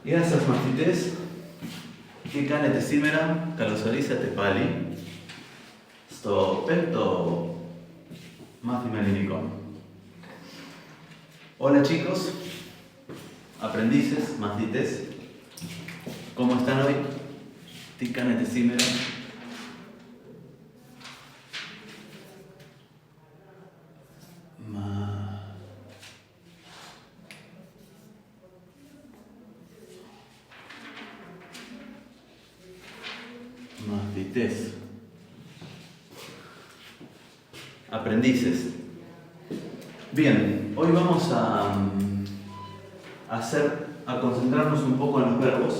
Γεια σας μαθητές, τι κάνετε σήμερα? Καλώς ορίσατε πάλι στο πέμπτο μάθημα ελληνικών. Hola chicos, aprendices, μαθητές, ¿cómo están hoy? Τι κάνετε σήμερα? Mαθητές, aprendices. Bien, hoy vamos a concentrarnos un poco en los verbos.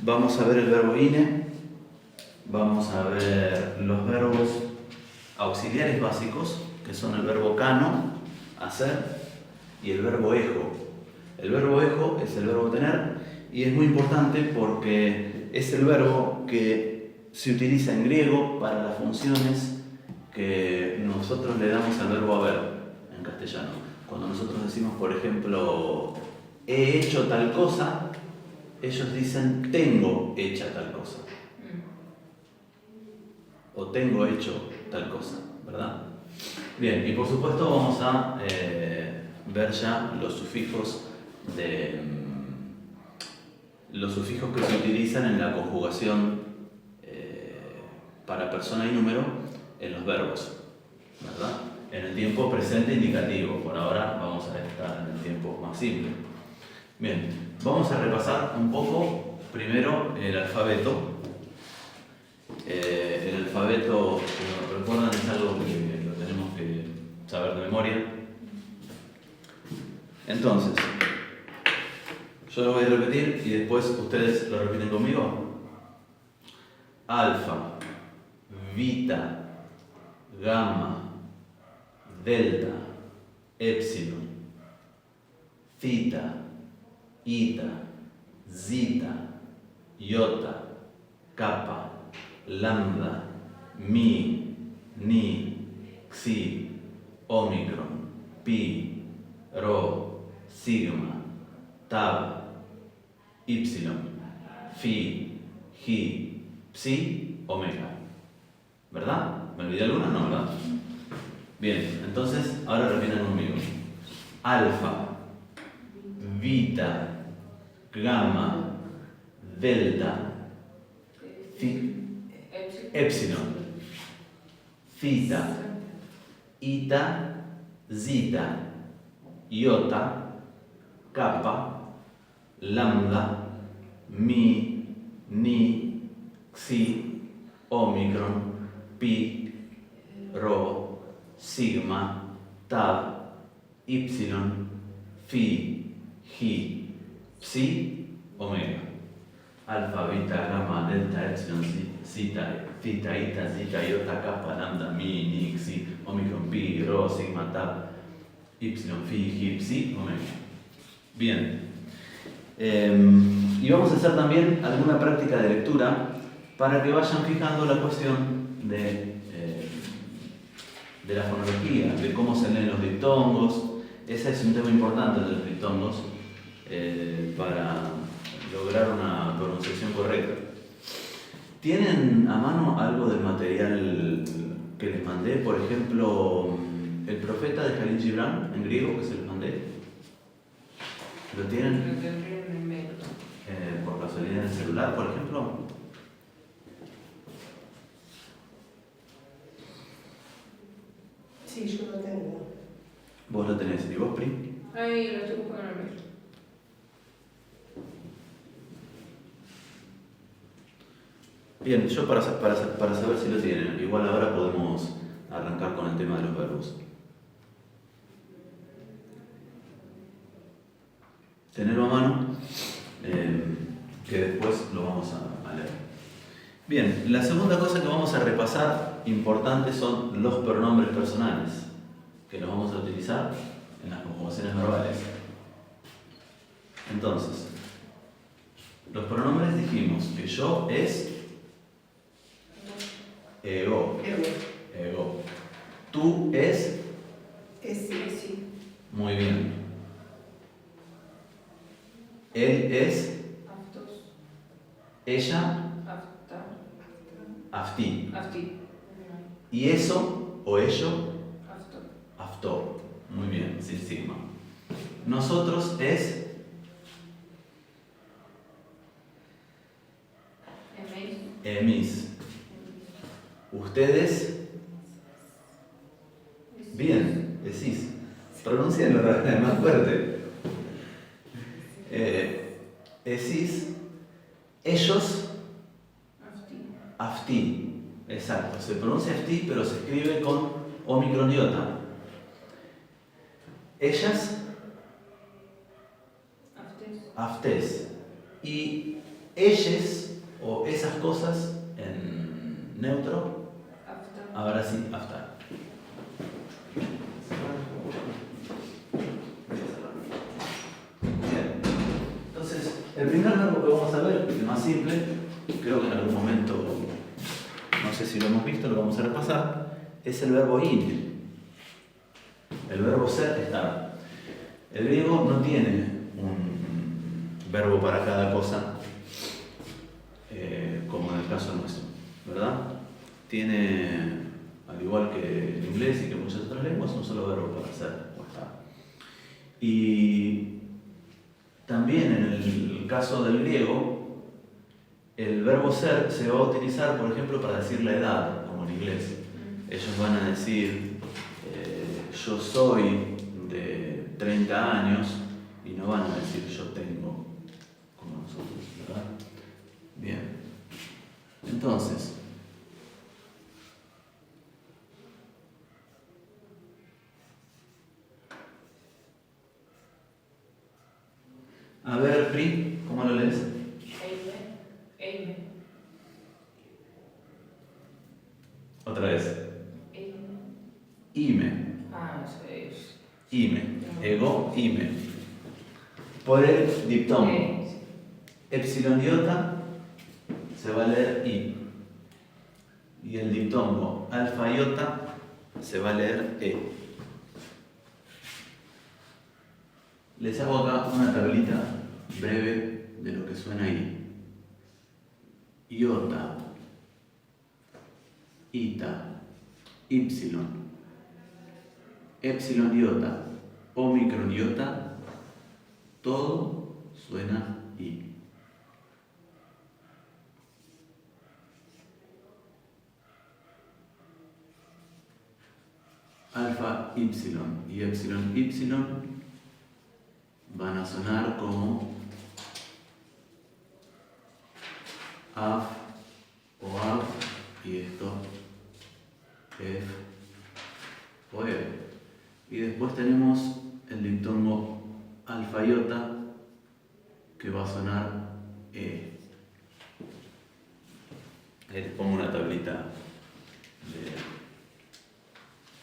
Vamos a ver el verbo ine, vamos a ver los verbos auxiliares básicos, que son el verbo cano, hacer, y el verbo ejo. El verbo ejo es el verbo tener, y es muy importante porque es el verbo que se utiliza en griego para las funciones que nosotros le damos al verbo haber en castellano. Cuando nosotros decimos, por ejemplo, he hecho tal cosa, ellos dicen tengo hecha tal cosa. O tengo hecho tal cosa, ¿verdad? Bien, y por supuesto vamos a ver ya los sufijos que se utilizan en la conjugación para persona y número en los verbos, ¿verdad? En el tiempo presente indicativo. Por ahora vamos a estar en el tiempo más simple. Bien, vamos a repasar un poco primero el alfabeto. El alfabeto, como recuerdan, es algo que lo tenemos que saber de memoria. Entonces, yo lo voy a repetir y después ustedes lo repiten conmigo. Alfa, beta, gamma, delta, epsilon, theta, eta, zeta, iota, kappa, lambda, mi, ni, xi, omicron, pi, rho, sigma, tab, ypsilon, phi, hi, psi, omega. ¿Verdad? ¿Me olvidé alguna? No, ¿verdad? Bien, entonces ahora repitan conmigo. Alfa, beta, gamma, delta, epsilon, theta, eta, zeta, iota, kappa, lambda, mi, ni, xi, omicron, pi, rho, sigma, tab, ypsilon, phi, hi, psi, omega. Alfa, beta, gamma, delta, epsilon, zeta, theta, eta, zeta, iota, kappa, lambda, mi, ni, xi, omicron, pi, rho, sigma, tab, ypsilon, phi, hi, psi, omega. Bien. Y vamos a hacer también alguna práctica de lectura para que vayan fijando la cuestión de la fonología, de cómo se leen los diptongos. Ese es un tema importante de los diptongos para lograr una pronunciación correcta. ¿Tienen a mano algo del material que les mandé? Por ejemplo, el profeta de Jalil Gibran, en griego, que se les mandé. ¿Lo tienen? Por casualidad en el celular, por ejemplo. Sí, yo lo tengo. Vos lo tenés, ¿y vos, Pri? Ahí lo estoy buscando en el mail. Bien, yo para saber si lo tienen, igual ahora podemos arrancar con el tema de los verbos. Tenerlo a mano, que después lo vamos a leer. Bien, la segunda cosa que vamos a repasar, importante, son los pronombres personales, que los vamos a utilizar en las conjugaciones verbales. Entonces, los pronombres dijimos que yo es ego. Ego. Tú es Sí. muy bien. Él es, Aftos. ella, Aftar. afti. Afti. Y eso o ello, Aftor. aftor. Muy bien, sin sigma. Nosotros es Emeis. emis. Ustedes, bien, decís. Pronuncienlo más fuerte. Decís, ellos, Afti. afti. Exacto, se pronuncia afti, pero se escribe con omicroniota. Ellas, Aftes. aftes. Y ellas o esas cosas en neutro, Aftar. ahora sí, aftar. Bien. Entonces, el primer verbo que vamos a ver, el más simple, creo que en algún momento, no sé si lo hemos visto, lo vamos a repasar, es el verbo in. El verbo ser, estar. El griego no tiene un verbo para cada cosa, como en el caso nuestro, ¿verdad? Tiene, al igual que el inglés y que muchas otras lenguas, un solo verbo para ser o estar. Y también en el caso del griego, el verbo ser se va a utilizar, por ejemplo, para decir la edad, como en inglés. Ellos van a decir, yo soy de 30 años, y no van a decir yo tengo, como nosotros, ¿verdad? Bien. Entonces, a ver, Pri, ¿cómo lo lees? Eime. Eime. Otra vez. Eime. Ime. Ah, eso es. Ime. Ego, ime. Por el diptongo. Sí. Epsilon iota se va a leer I. Y el diptongo alfa iota se va a leer E. Les hago acá una tablita breve de lo que suena I. Iota, ita, ipsilon, epsilon iota, omicron iota, todo suena I. Alfa, ipsilon y epsilon, ipsilon van a sonar como af o af y esto f o e. Y después tenemos el diptongo alfa iota que va a sonar e. Ahí les pongo una tablita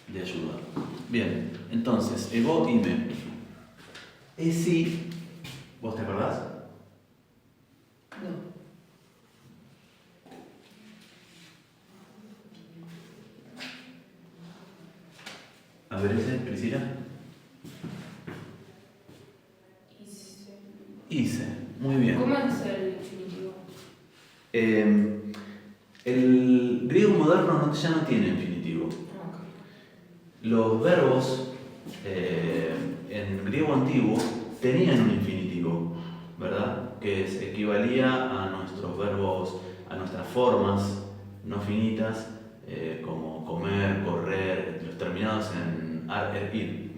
de ayuda. Bien, entonces, ego, ime. Esi, ¿vos te acordás? No. A ver ese, Priscila. Hice. Hice, muy bien. ¿Cómo es el infinitivo? El griego moderno ya no tiene infinitivo. Ah, ok. Los verbos en griego antiguo tenían un infinitivo, ¿verdad? Que equivalía a nuestros verbos, a nuestras formas no finitas, como comer, correr, los terminados en ar, er, ir.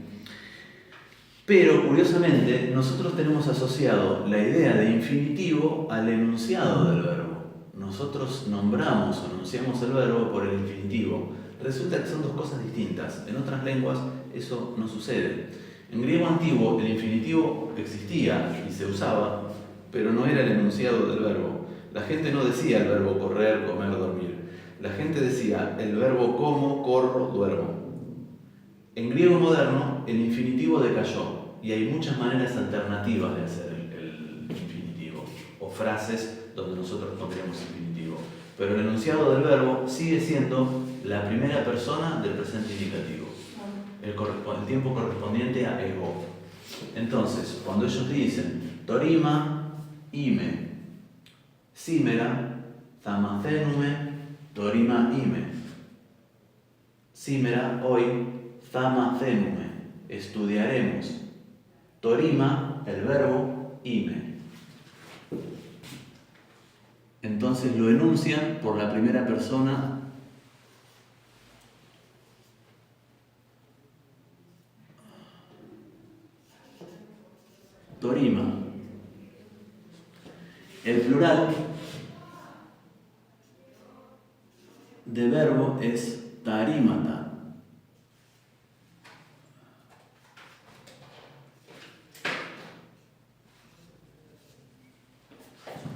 Pero, curiosamente, nosotros tenemos asociado la idea de infinitivo al enunciado del verbo. Nosotros nombramos o enunciamos el verbo por el infinitivo. Resulta que son dos cosas distintas. En otras lenguas eso no sucede. En griego antiguo el infinitivo existía y se usaba, pero no era el enunciado del verbo. La gente no decía el verbo correr, comer, dormir. La gente decía el verbo como, corro, duermo. En griego moderno el infinitivo decayó y hay muchas maneras alternativas de hacer el infinitivo o frases donde nosotros pondríamos infinitivo. Pero el enunciado del verbo sigue siendo la primera persona del presente indicativo, el tiempo correspondiente a ego. Entonces, cuando ellos dicen torima, ime. Simera, thamathenume, torima, ime. Simera, hoy, thamathenume, estudiaremos. Torima, el verbo, ime. Entonces lo enuncian por la primera persona torima. El plural de verbo es tarímata.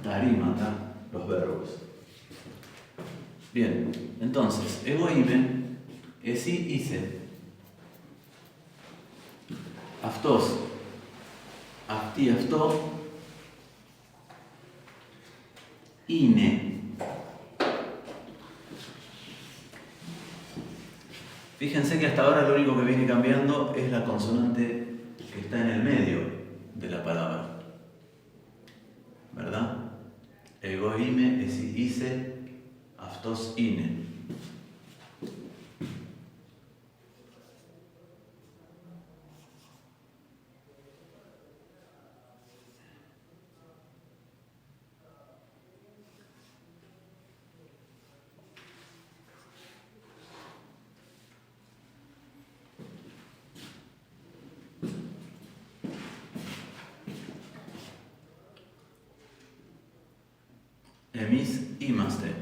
Tarímata, los verbos. Bien, entonces, egoime, esi, ise. Aftos, afti, aftó. Ine. Fíjense que hasta ahora lo único que viene cambiando es la consonante que está en el medio de la palabra. ¿Verdad? Egoime, esi, ise, aftos, ine. Emis, imaste.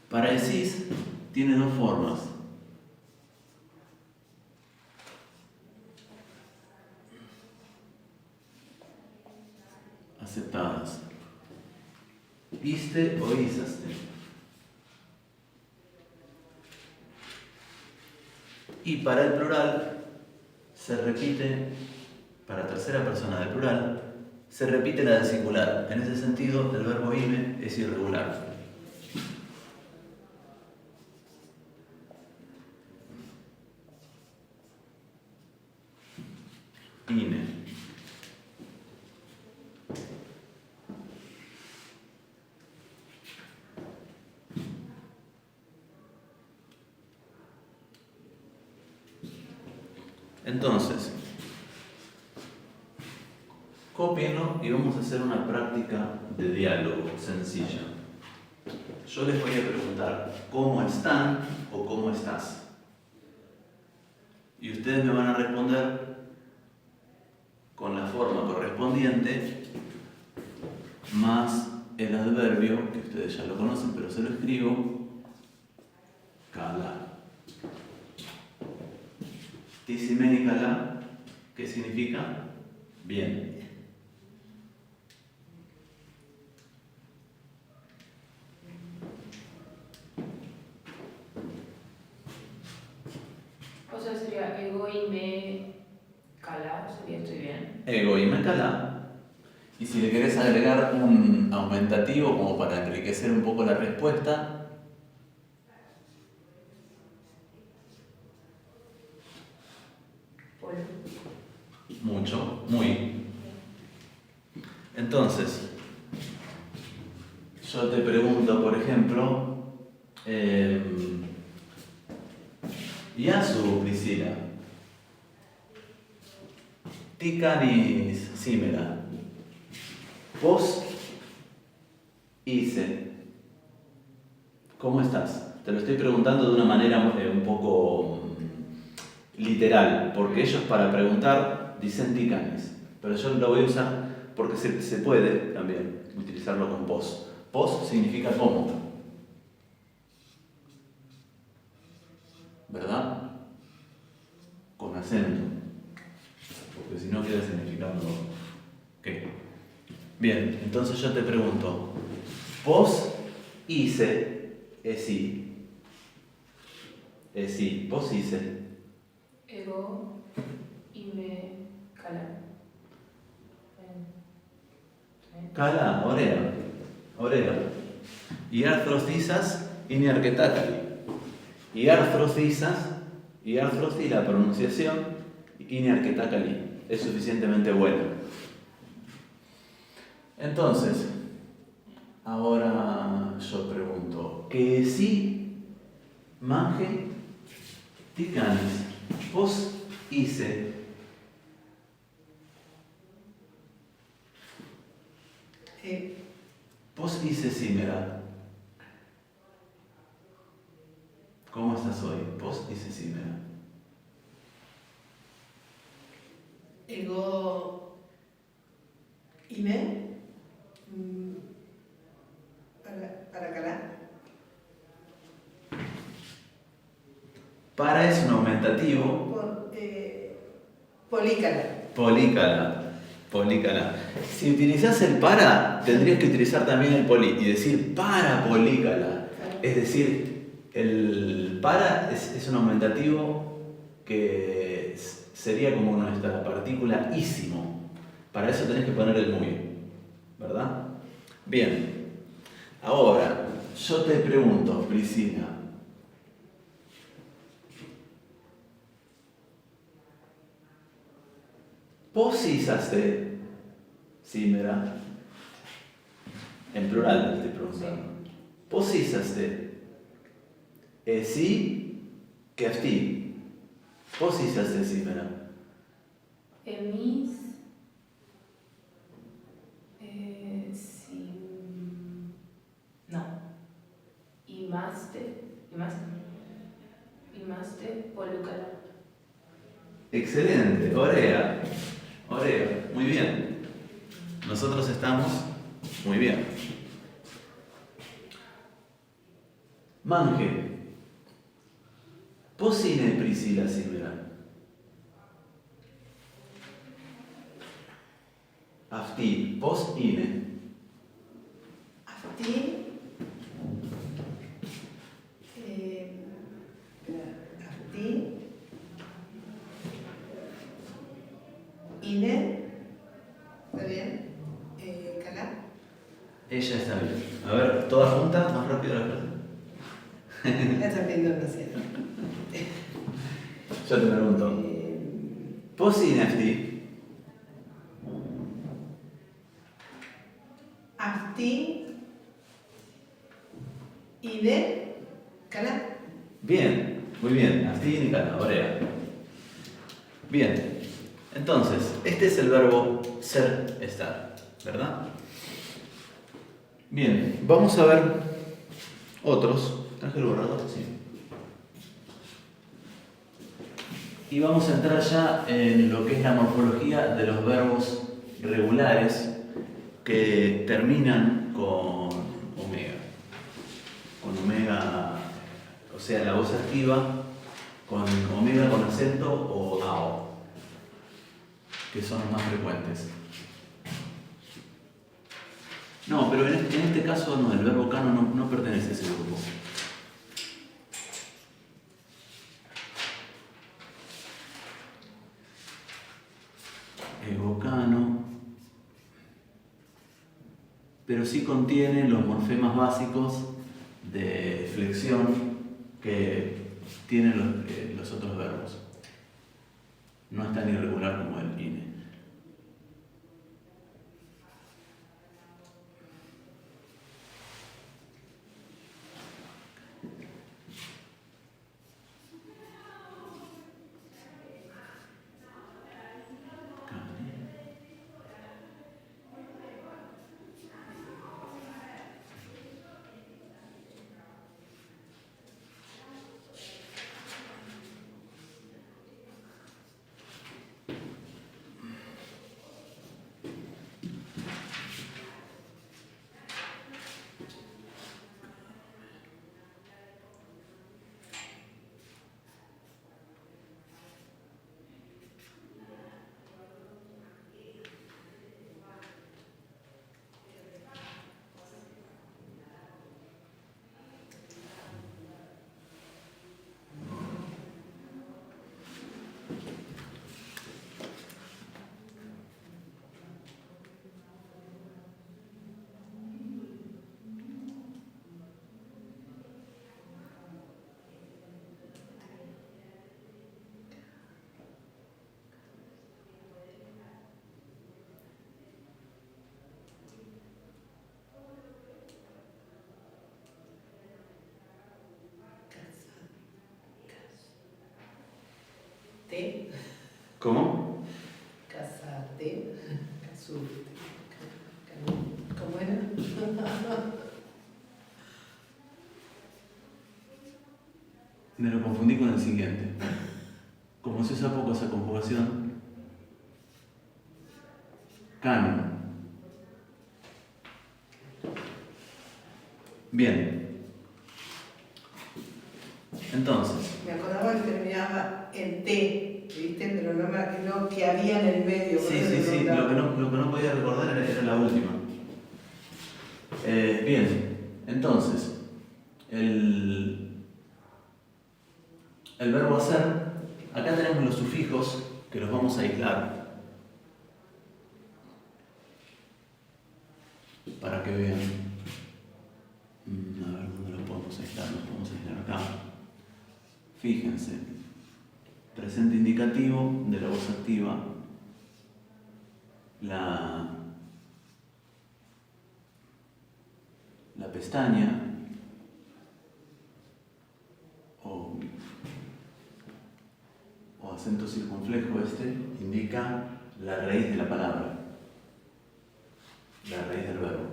Para esis tiene dos formas. Aceptadas. Iste o isaste. Y para el plural se repite, para tercera persona del plural, se repite la del singular. En ese sentido, el verbo ime es irregular. Ine. Entonces, cópienlo y vamos a hacer una práctica de diálogo sencilla. Yo les voy a preguntar ¿cómo están o cómo estás? Y ustedes me van a responder con la forma correspondiente más el adverbio, que ustedes ya lo conocen, pero se lo escribo, kala. Tisimeni kala, ¿qué significa? Bien. O sea, sería ego y me cala, sería estoy bien. Ego y me kala. Y si le querés agregar un aumentativo como para enriquecer un poco la respuesta, mucho, muy. Entonces, yo te pregunto, por ejemplo, Yasu, Priscila, Tikanis, Simera, vos, Ise, ¿cómo estás? Te lo estoy preguntando de una manera un poco literal, porque ellos para preguntar dicen Tikanis, pero yo lo voy a usar porque se puede también utilizarlo con pos. Pos significa cómo, ¿verdad? Con acento, porque si no queda significando ¿qué? Bien, entonces yo te pregunto, pos hice, esi, pos hice. Ego y me cala. Kala, orea. Y arthros disas, είναι αρκετά καλή. Η άρθρωθήσας, η άρθρωθη, la pronunciación, είναι αρκετά καλή. Es suficientemente buena. Entonces, ahora yo pregunto, que si manje, τι κάνεις, πώς είσαι? Πώς είσαι σήμερα? ¿Cómo estás hoy? Πώς είσαι σήμερα? Εγώ είμαι παρακαλά. Para es un aumentativo. Πολύ καλά. Πολύ καλά. Πολύ καλά. Si utilizas el para, tendrías que utilizar también el poli y decir para πολύ καλά. Es decir, el para es un aumentativo que sería como nuestra partícula ísimo. Para eso tenés que poner el muy, ¿verdad? Bien. Ahora, yo te pregunto, Priscila. Πώς είσαστε σήμερα? En plural te estoy preguntando. Πώς είσαστε? Εσύ και αυτή. Πώς είσαστε σήμερα? Εμείς είμαστε πολύ καλά. Excelente, Orea. Orea, muy bien. Nosotros estamos muy bien. Manje. Πώς είναι η Priscila σήμερα? Αυτή, πώς είναι? Αυτή είναι, ¿está bien? Καλά. Ella está bien. A ver, todas juntas, más rápido la frase. Έτσι απαντώ σε. Yo te pregunto. Πώς είναι αυτή? Αυτή είναι καλά. Bien, muy bien. Αυτή είναι καλά, ωραία. Bien. Entonces, este es el verbo ser, estar, ¿verdad? Bien, vamos a ver otros. ¿Traje el borrador? Sí. Y vamos a entrar ya en lo que es la morfología de los verbos regulares que terminan con omega. Con omega, o sea, la voz activa, con omega con acento o ao, que son los más frecuentes. No, pero en este caso no, el verbo cano no pertenece a ese grupo. Egocano, pero sí contiene los morfemas básicos de flexión que tienen los otros verbos. No es tan irregular como el ine. ¿Cómo? Casate. Casute. ¿Cómo era? Me lo confundí con el siguiente. Como se usa poco esa conjugación, cano. Bien. Entonces. Me acordaba que terminaba en T, ¿viste? Pero no me imagino que había en el medio. Sí. Lo que no podía recordar era la última. Bien. Entonces, el verbo hacer, acá tenemos los sufijos que los vamos a aislar para que vean. A ver, ¿dónde los podemos aislar? Los podemos aislar acá. Fíjense, presente indicativo de la voz activa, la pestaña o acento circunflejo indica la raíz de la palabra, la raíz del verbo.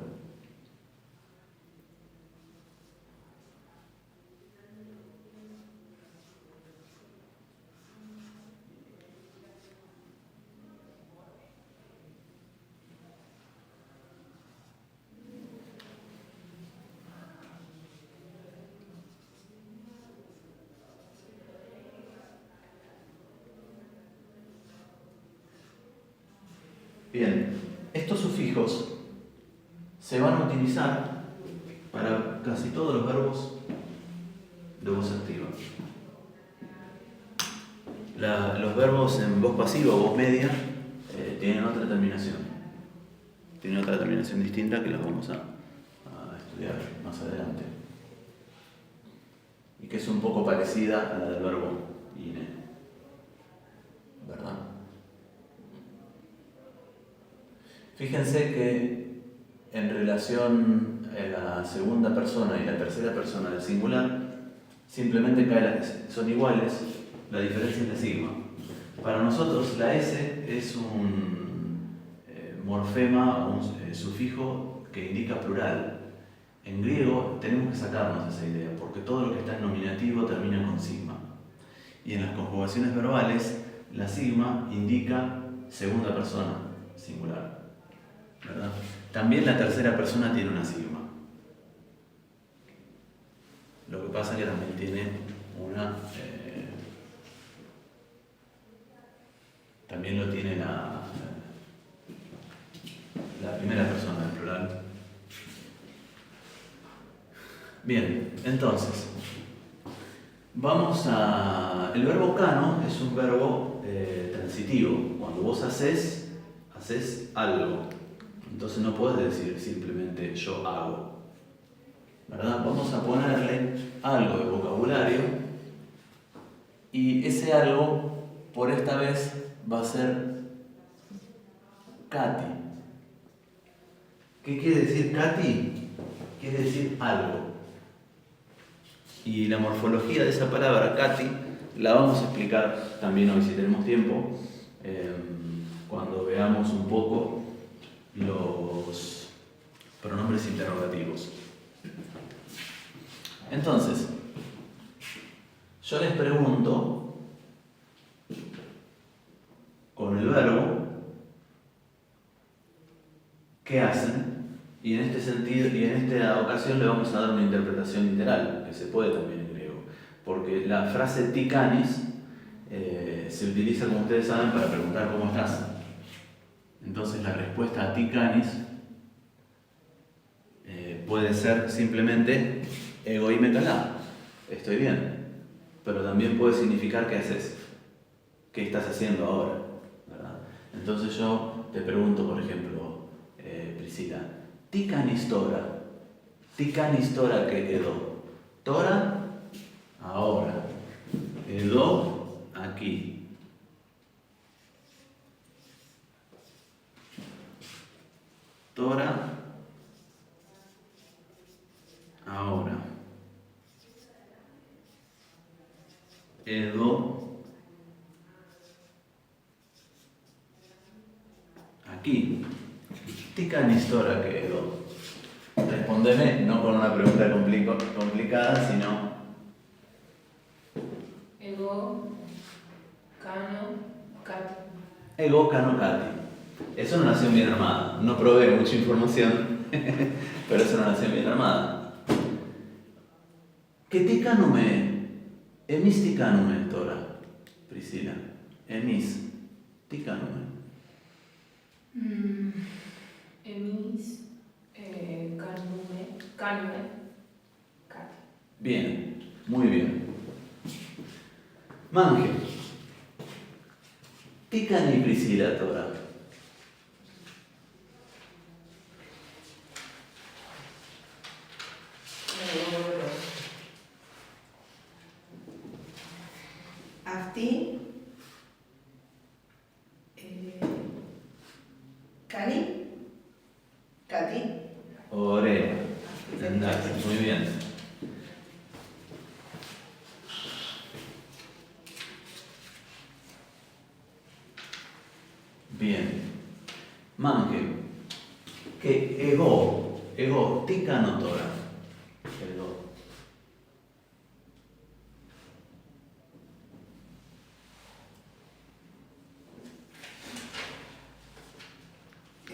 Bien, estos sufijos se van a utilizar para casi todos los verbos de voz activa. Los verbos en voz pasiva o voz media tienen otra terminación. Tienen otra terminación distinta que los vamos a estudiar más adelante. Y que es un poco parecida a la del verbo ine. ¿Verdad? Fíjense que en relación a la segunda persona y la tercera persona del singular, simplemente son iguales, la diferencia es la sigma. Para nosotros la S es un morfema o un sufijo que indica plural. En griego tenemos que sacarnos esa idea, porque todo lo que está en nominativo termina con sigma. Y en las conjugaciones verbales, la sigma indica segunda persona singular. ¿Verdad? También la tercera persona tiene una sigma. Lo que pasa es que también tiene una... también lo tiene la primera persona del plural. Bien, entonces, el verbo cano es un verbo transitivo. Cuando vos haces algo. Entonces no podés decir simplemente yo hago. ¿Verdad? Vamos a ponerle algo de vocabulario y ese algo por esta vez va a ser Katy. ¿Qué quiere decir Katy? Quiere decir algo. Y la morfología de esa palabra Katy la vamos a explicar también hoy si tenemos tiempo, cuando veamos un poco los pronombres interrogativos. Entonces, yo les pregunto con el verbo qué hacen, y en este sentido y en esta ocasión le vamos a dar una interpretación literal, que se puede también en griego, porque la frase tikanis se utiliza, como ustedes saben, para preguntar cómo estás. Entonces la respuesta a tikanis puede ser simplemente ego y me calá, estoy bien, pero también puede significar qué haces, qué estás haciendo ahora, ¿verdad? Entonces yo te pregunto, por ejemplo, Priscila, tikanis tora que edo, tora ahora, edo aquí. Tora ahora. Edo aquí. Tican historia que ego. Respondeme no con una pregunta complicada, sino Ego, Cano, Cat. ego cano cati. Es una nación bien armada. No provee mucha información, pero es una nación bien armada. ¿Qué ticanume? Emis ticanume, Tora, Priscila. Emis ticanume. Emis, Canume, Cat. Bien, muy bien. Manje. Tican y Priscila, Tora. Afti, Cani, Cati. Orea. Andate, muy bien. Bien. Manje. Que ego, ticano tora. Ego.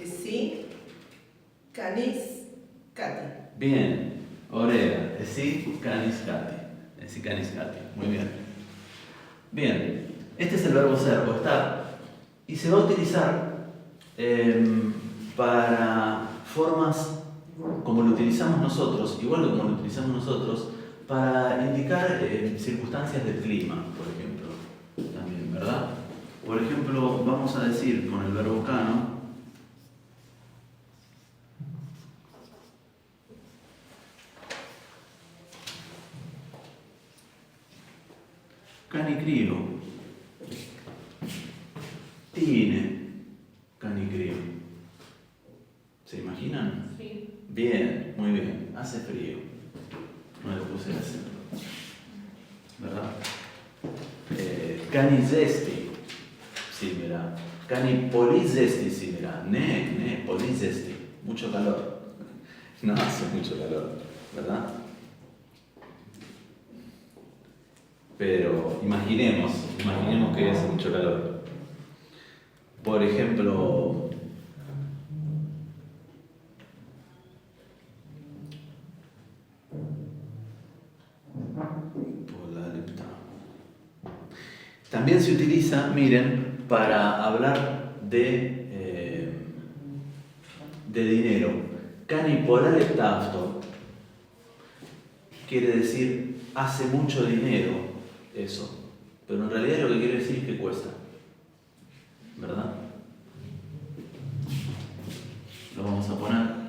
Sí, Canis, Cati. Bien. Orea. Esi canis cati. Esi canis cati. Muy bien. Bien. Este es el verbo ser o estar. Y se va a utilizar para formas como lo utilizamos nosotros, igual que como lo utilizamos nosotros, para indicar circunstancias del clima, por ejemplo, también, ¿verdad? Por ejemplo, vamos a decir con el verbo cano, canicrio, tine, canicrio. ¿Se imaginan? Sí. Bien, muy bien. Hace frío. No le puse el acento. ¿Verdad? Cani zesti, simera. Cani polizesti, simera. Ne, polizesti. Mucho calor. No hace mucho calor, ¿verdad? Pero imaginemos que hace mucho calor. Por ejemplo, también se utiliza, miren, para hablar de dinero. Cani polaleptafto quiere decir hace mucho dinero, eso. Pero en realidad lo que quiere decir es que cuesta. ¿Verdad? Lo vamos a poner.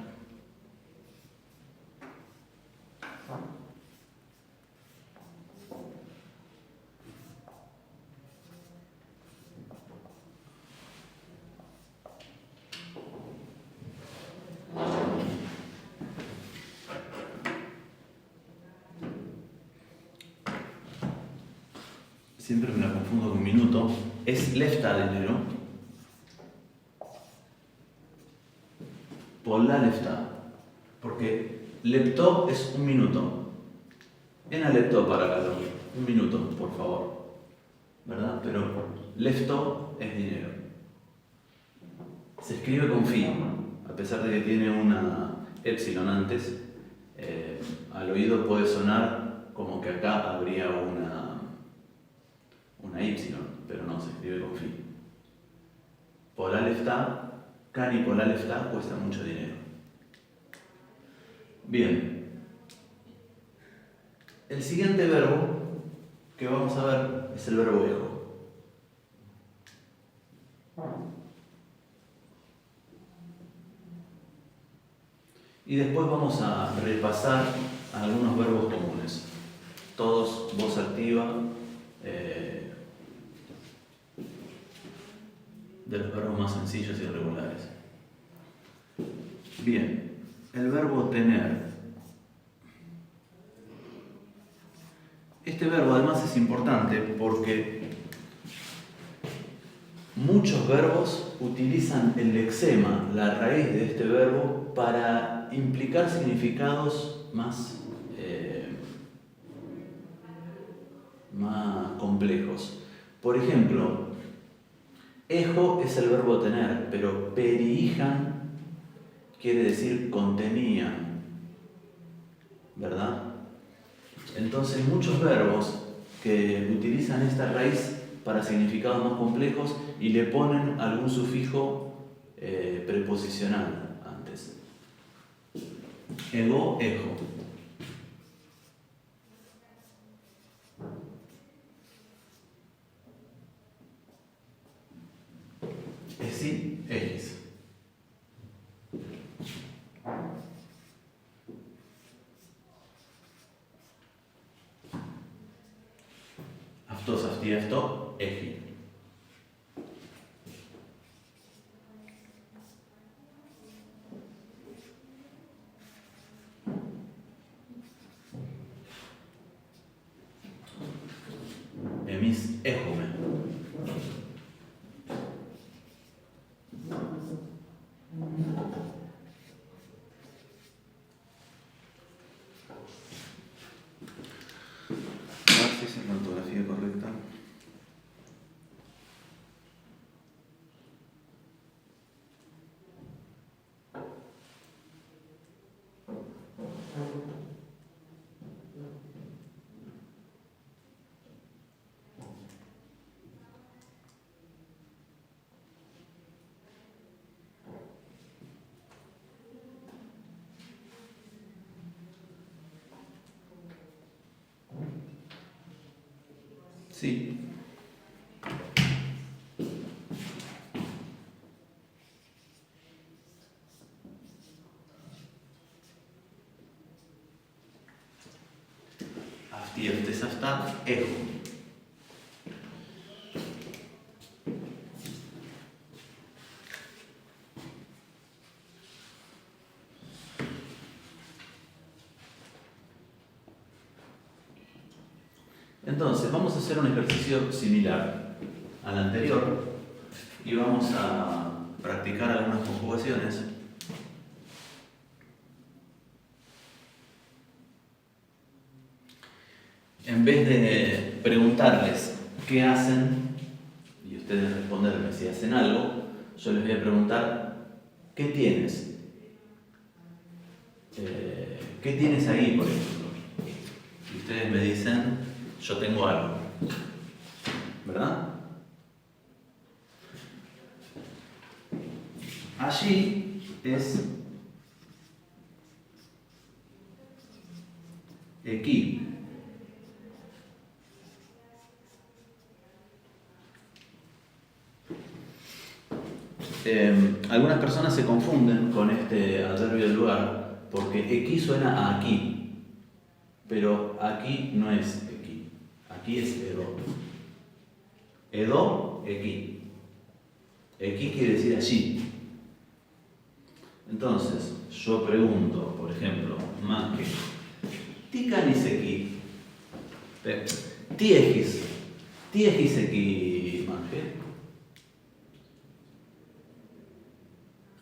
Siempre me la confundo con minuto. Es lefta dinero. Pola lefta. Porque lepto es un minuto. En lepto para calor. Un minuto, por favor. ¿Verdad? Pero lefto es dinero. Se escribe con fi, a pesar de que tiene una epsilon antes. Al oído puede sonar como que acá habría una y, pero no, se escribe con fi. Polalefta, cani polalefta cuesta mucho dinero. Bien. El siguiente verbo que vamos a ver es el verbo ejo. Y después vamos a repasar algunos verbos comunes. Todos voz activa. De los verbos más sencillos y regulares. Bien, el verbo tener. Este verbo además es importante porque muchos verbos utilizan el lexema, la raíz de este verbo, para implicar significados más complejos. Por ejemplo, ejo es el verbo tener, pero periijan quiere decir contenían, ¿verdad? Entonces muchos verbos que utilizan esta raíz para significados más complejos y le ponen algún sufijo preposicional antes. Ego, ejo. Esi, egis. Αυτός, αυτή, αυτό, έχει. Εμείς έχουμε. Esa es la ortografía correcta. Sí. Αυτή, αυτές, αυτά έχουν. Entonces, vamos a hacer un ejercicio similar al anterior y vamos a practicar algunas conjugaciones. En vez de preguntarles qué hacen y ustedes responderme si hacen algo, yo les voy a preguntar ¿qué tienes? ¿Qué tienes ahí, por ejemplo? Y ustedes me dicen yo tengo algo, ¿verdad? Allí es aquí. Algunas personas se confunden con este adverbio de lugar porque aquí suena a aquí, pero aquí no es aquí, aquí es edo. Edo, aquí. Aquí quiere decir allí. Entonces, yo pregunto, por ejemplo, Manke, ¿ti canis aquí? ¿Ti egis aquí, Manke?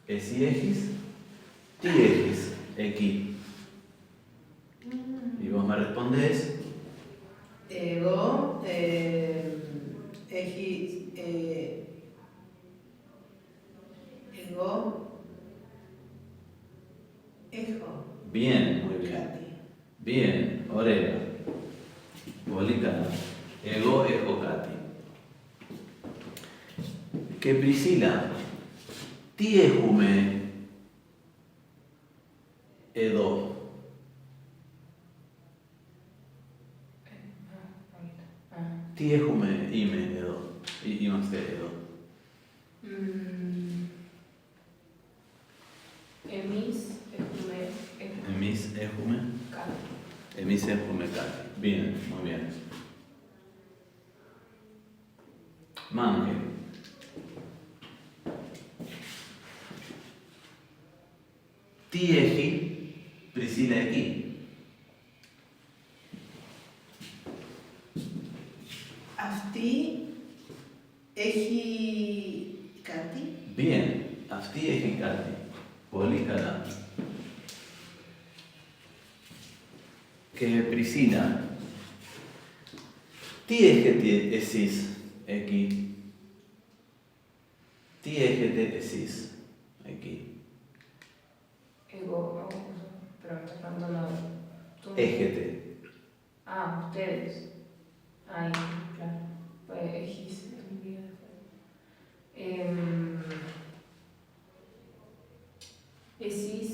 ¿Esi egis? ¿Ti egis aquí? Y vos me respondés. Ego, ego, ejo. Bien, muy bien. Cati. Bien, Orega. Policana. Ego, ejo, Cati. Que Priscila. Ti ejume. Edo. Τι έχουμε είμαι εδώ, είμαστε εδώ. Εμείς έχουμε κάτι. Bien, muy bien. Mange. Τι έχει Priscila εκεί? Αυτή έχει Bien, αυτή έχει κάτι. Πολύ καλά. Και Πρισίλα, τι έχετε εσείς εκεί? Τι έχετε εσείς εκεί? Εγώ, pero me estás preguntando tú. Έχετε. Ah, ustedes. Ahí, claro. Pues X en vida. Εσείς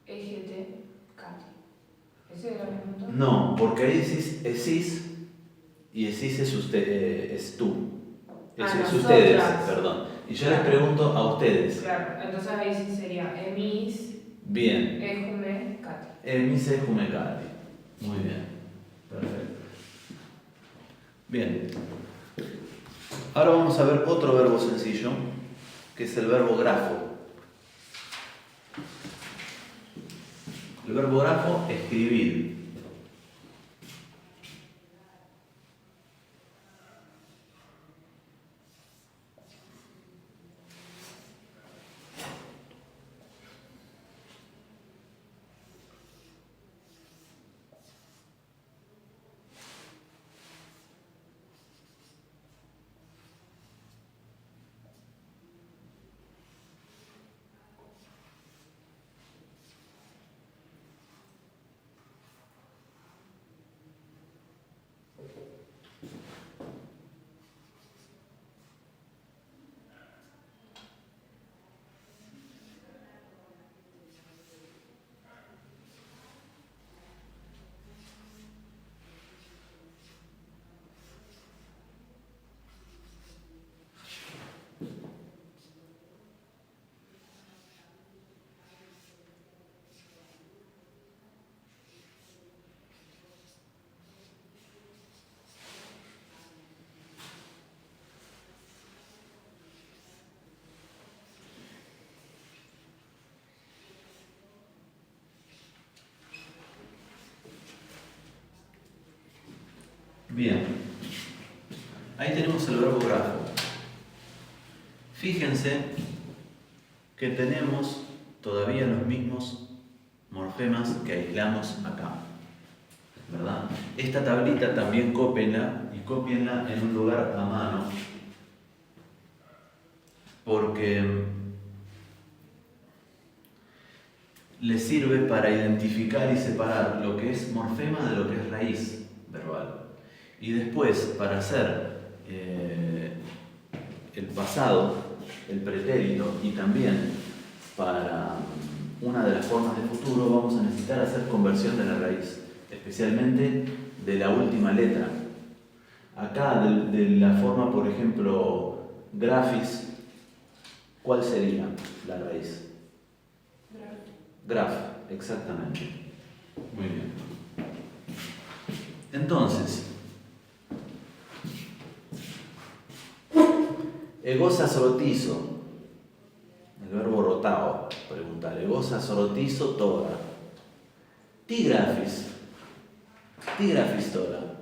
έχετε κάτι. ¿Ese era mi punto? No, porque ahí decís εσείς y decís es usted, es tú. Es nosotras. ustedes, perdón. Y yo les pregunto a ustedes. Claro, entonces ahí sí sería emis, Bien. ejume, kati. Emis ejume kati. Muy bien. Perfecto. Bien. Ahora vamos a ver otro verbo sencillo, que es el verbo grafo. El verbo grafo, escribir. Bien, ahí tenemos el verbo grafo. Fíjense que tenemos todavía los mismos morfemas que aislamos acá, ¿verdad? Esta tablita también cópienla y cópienla en un lugar a mano, porque les sirve para identificar y separar lo que es morfema de lo que es raíz verbal. Y después, para hacer el pasado, el pretérito y también para una de las formas de futuro, vamos a necesitar hacer conversión de la raíz, especialmente de la última letra. Acá, de la forma, por ejemplo, grafis, ¿cuál sería la raíz? Graf, exactamente. Muy bien. Entonces, εγώ σας ρωτήσω, el verbo ρωτάω, preguntar, εγώ σας ρωτήσω τώρα. Τι γράφεις? Τι γράφεις τώρα?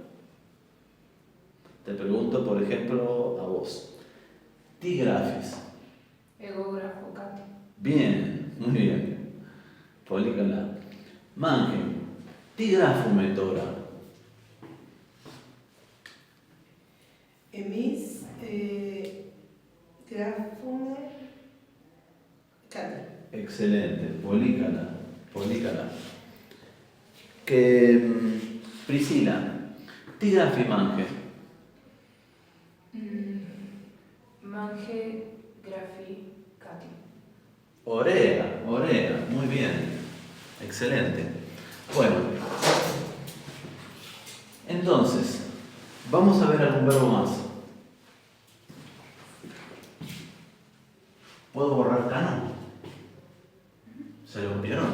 Te pregunto, por ejemplo, a vos. Τι γράφεις? Εγώ γράφω κάτι. Bien, muy bien. Πολύ καλά. Μάγε, τι γράφουμε τώρα? Εμείς γράφουμε κάτι. Excelente, πολύ καλά. Πολύ καλά. Και Priscila, τι γράφει η Μάγε? Manje, grafi, kati. Orea, orea, muy bien. Excelente. Bueno, entonces, vamos a ver algún verbo más. ¿Puedo borrar Cano? ¿Se lo vieron?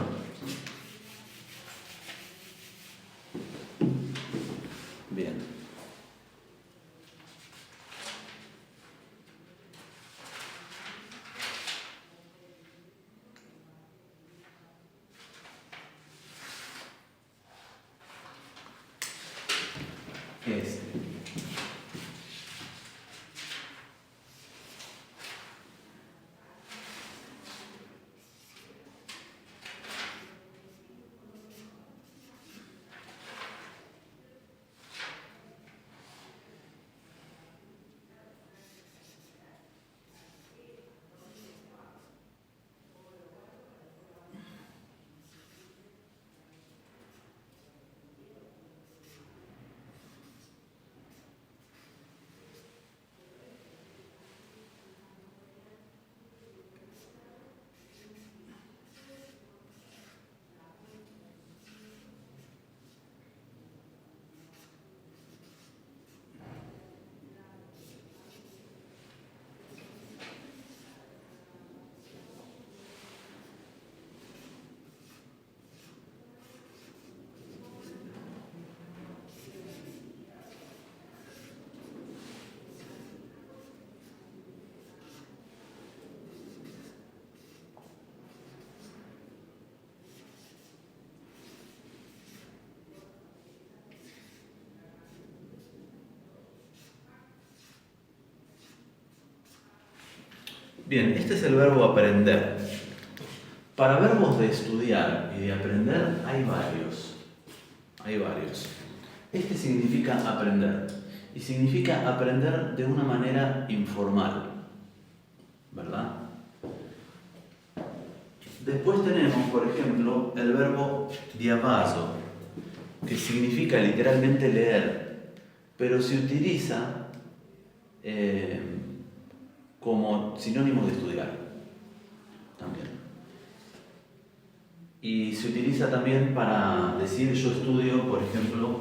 Bien. Este. Bien, este es el verbo aprender. Para verbos de estudiar y de aprender hay varios. Hay varios. Este significa aprender. Y significa aprender de una manera informal. ¿Verdad? Después tenemos, por ejemplo, el verbo diabaso, que significa literalmente leer, pero se utiliza como sinónimo de estudiar también. Y se utiliza también para decir yo estudio, por ejemplo,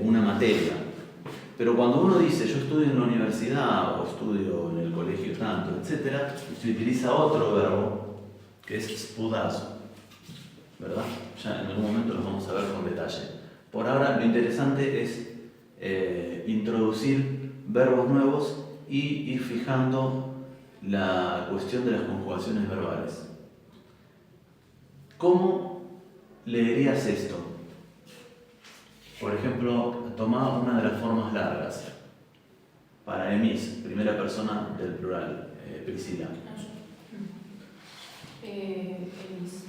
una materia. Pero cuando uno dice yo estudio en la universidad o estudio en el colegio tanto, etc., se utiliza otro verbo que es spudazo, ¿verdad? Ya en algún momento lo vamos a ver con detalle. Por ahora lo interesante es introducir verbos nuevos y ir fijando la cuestión de las conjugaciones verbales. ¿Cómo leerías esto? Por ejemplo, toma una de las formas largas. Para emis, primera persona del plural, Priscila. Emis.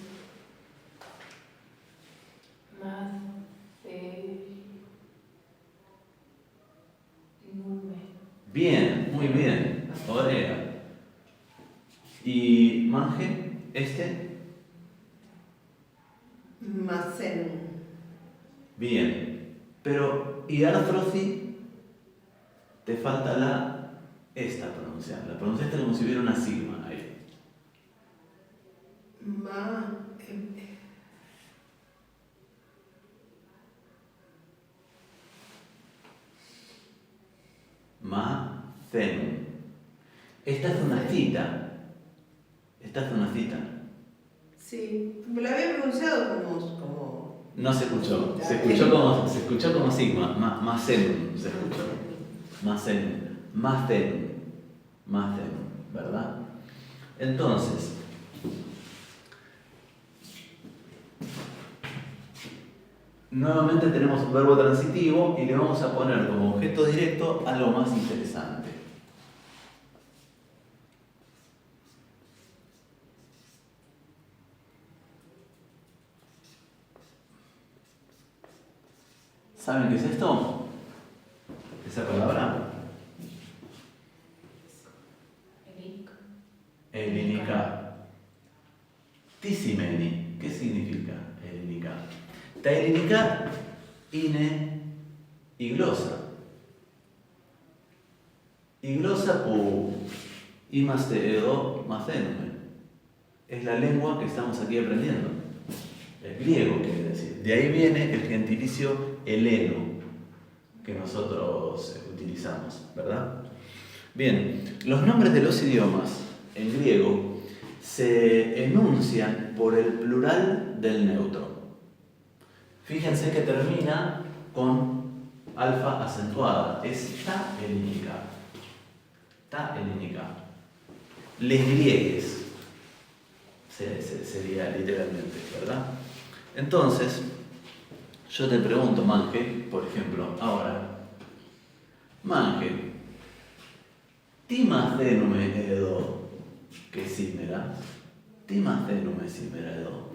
Bien, muy bien. Orea. ¿Y Manje? ¿Este? Macen. Bien. Pero, ¿y artroci? Te falta esta pronunciar. La pronunciaste como si hubiera una sigma ahí. Macen. Esta es una cita. Esta es una cita. Sí, me lo había pronunciado como... No se escuchó. Se escuchó como sigma. Macen se escuchó. Macen. Macen. Macen. ¿Verdad? Entonces, nuevamente tenemos un verbo transitivo y le vamos a poner como objeto directo algo más interesante. ¿Saben qué es esto? ¿Esa palabra? Elinica. Tisimeni. ¿Qué significa elinica? Ta elinica ine y glosa. Y glosa pu imaste edo macenume. Es la lengua que estamos aquí aprendiendo. El griego quiere decir. De ahí viene el gentilicio heleno que nosotros utilizamos, ¿verdad? Bien, los nombres de los idiomas en griego se enuncian por el plural del neutro. Fíjense que termina con alfa acentuada, es ta helínica. Ta helínica. Les griegues sería literalmente, ¿verdad? Entonces, yo te pregunto, Manje, por ejemplo, ahora, Manje, timacenume edo que simera, timacenume simera edo.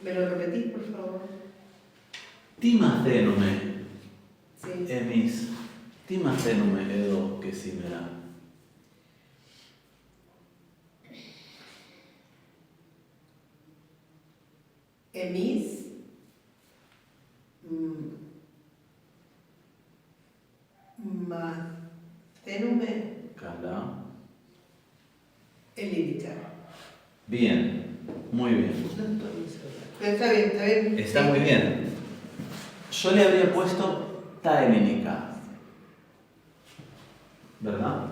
¿Me lo repetís, por favor? Timacenume Sí. emis, timacenume edo que simera. Emis. Macenume. Cala. Elírica. Bien, muy bien. Pero está bien, está bien. Está muy bien. Yo le habría puesto ta helínica, ¿verdad?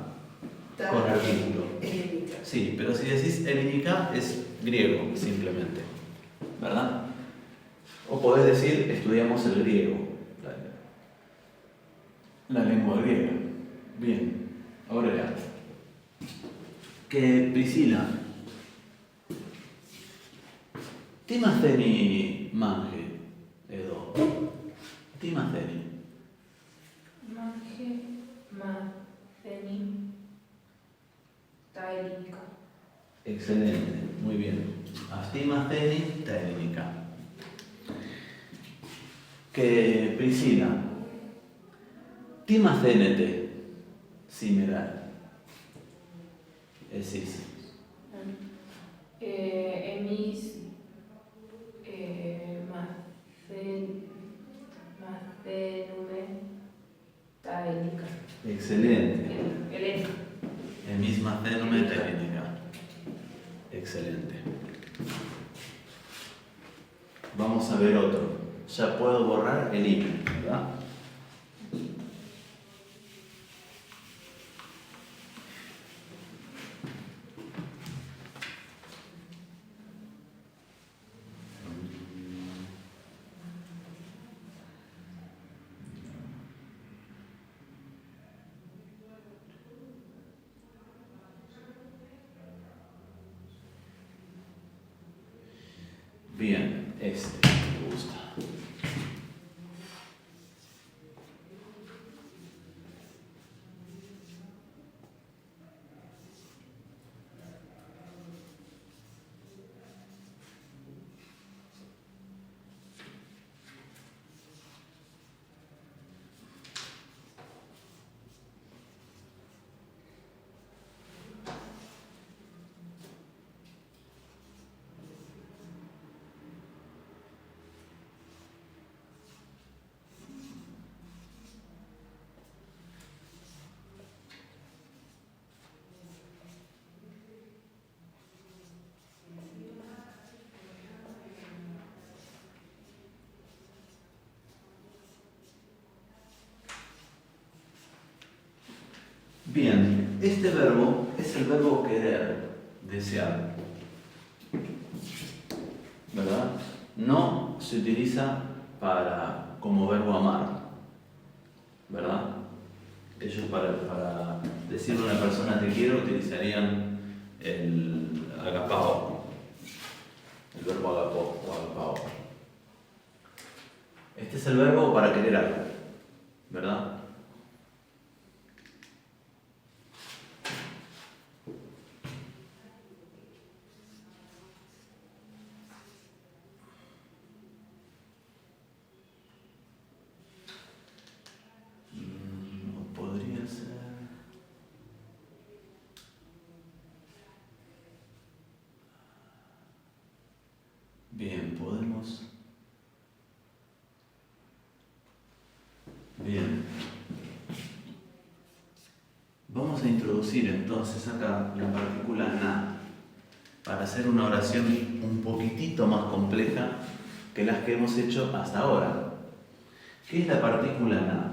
Con artículo. Elírica. Sí, pero si decís helínica es griego, simplemente, ¿verdad? O podés decir estudiamos el griego, la lengua griega. Bien, ahora ya. Que Priscila, Timaceni Manje, Edo. Timaceni. Manje. Excelente, muy bien. Αυτή μαθαίνει τα ελληνικά. Και Priscila, τι μαθαίνετε σήμερα εσείς? Εμείς μαθαίνουμε τα ελληνικά. Excelente. Ελένη. Εμείς μαθαίνουμε τα ελληνικά. Excelente. Vamos a ver otro. Ya puedo borrar el email, ¿verdad? Bien, este me gusta. Bien, este verbo es el verbo querer, desear, ¿verdad? No se utiliza como verbo amar, ¿verdad? Ellos para decirle a una persona te quiero utilizarían el agapao, el verbo agapao o agapao. Este es el verbo para querer algo, ¿verdad? Podría ser... Bien, podemos... Bien. Vamos a introducir entonces acá la partícula na para hacer una oración un poquitito más compleja que las que hemos hecho hasta ahora. ¿Qué es la partícula na?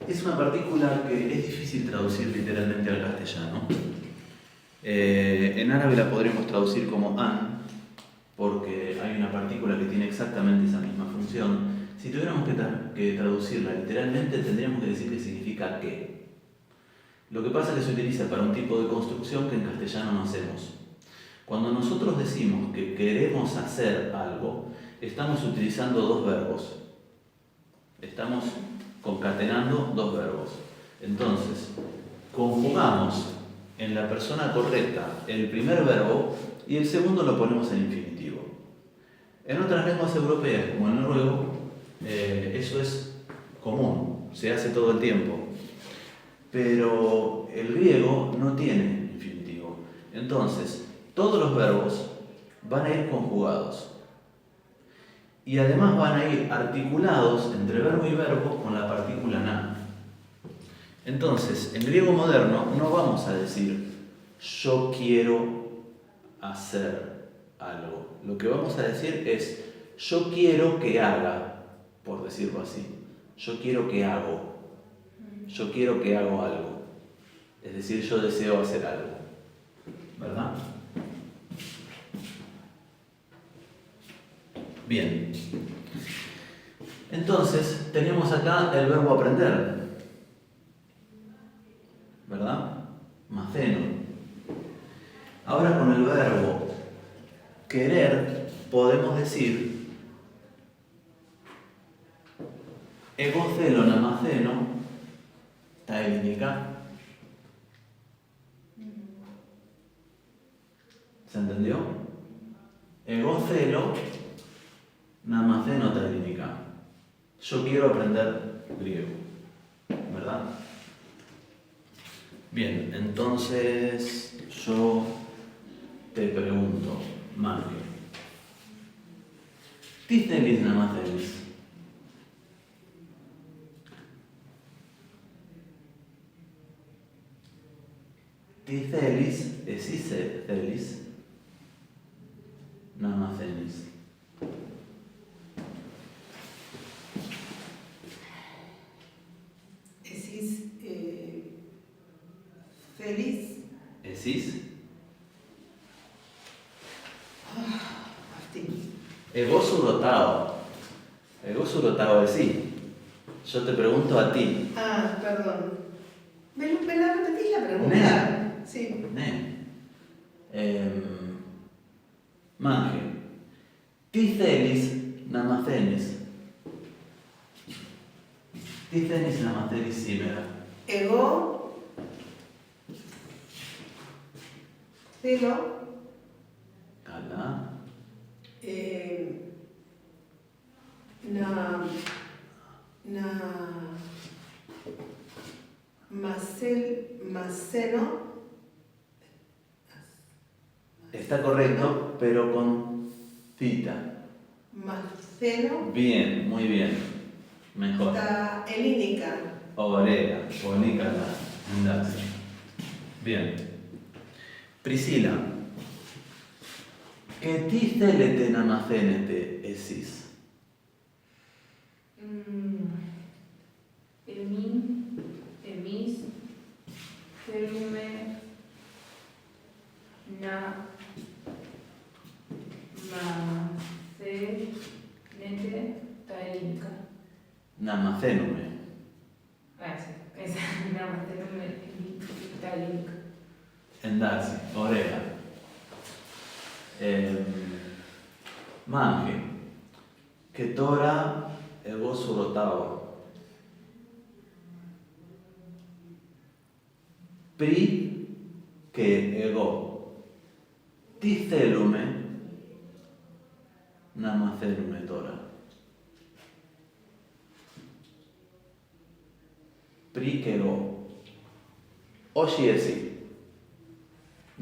Es una partícula que es difícil traducir literalmente al castellano. En árabe la podríamos traducir como an, porque hay una partícula que tiene exactamente esa misma función. Si tuviéramos que traducirla literalmente, tendríamos que decir que significa que. Lo que pasa es que se utiliza para un tipo de construcción que en castellano no hacemos. Cuando nosotros decimos que queremos hacer algo, estamos utilizando dos verbos. Estamos concatenando dos verbos. Entonces, conjugamos en la persona correcta el primer verbo y el segundo lo ponemos en infinitivo. En otras lenguas europeas, como el noruego, eso es común, se hace todo el tiempo. Pero el griego no tiene infinitivo. Entonces, todos los verbos van a ir conjugados. Y además van a ir articulados entre verbo y verbo con la partícula na. Entonces, en griego moderno no vamos a decir yo quiero hacer algo. Lo que vamos a decir es yo quiero que haga, por decirlo así. Yo quiero que hago. Yo quiero que hago algo. Es decir, yo deseo hacer algo. ¿Verdad? Bien. Entonces, tenemos acá el verbo aprender. ¿Verdad? Maceno. Ahora con el verbo querer podemos decir εγώ θέλω να μαθαίνω τα ελληνικά. ¿Se entendió? Εγώ θέλω να μαθαίνω τα ελληνικά. Yo quiero aprender griego. ¿Verdad? Bien, entonces yo te pregunto, Marque, τι θέλεις να μαθαίνεις? Τι θέλεις, εσύ θέλεις να μαθαίνεις? Εσείς θέλεις Εσείς? αυτή. Εγώ σου ρωτάω. Εγώ σου ρωτάω εσύ. Yo te pregunto a ti. Ah, perdón. ¿Me la repetís la pregunta? Ναι. Sí. Ναι. Μάγε, τι θέλεις να μαθαίνεις? Τι θέλεις να μαθαίνεις σήμερα? Εγώ θέλω Καλά. να μαθαίνω Está correcto, pero con cita. μαθαίνω Bien, muy bien. Mejor. τα ελληνικά. Ωραία. Πολύ καλά. Εντάξει. Bien. Priscila, και τι θέλετε να μαθαίνετε εσείς? Εμείς θέλουμε να μαθαίνετε τα ελληνικά. Να μαθαίνουμε. Να μαθαίνουμε τα ελληνικά. Εντάξει, ωραία. Μάγε, και τώρα εγώ σου ρωτάω. Πριν και εγώ, τι θέλουμε να μαθαίνουμε τώρα? Πριν και εγώ. Όχι εσύ.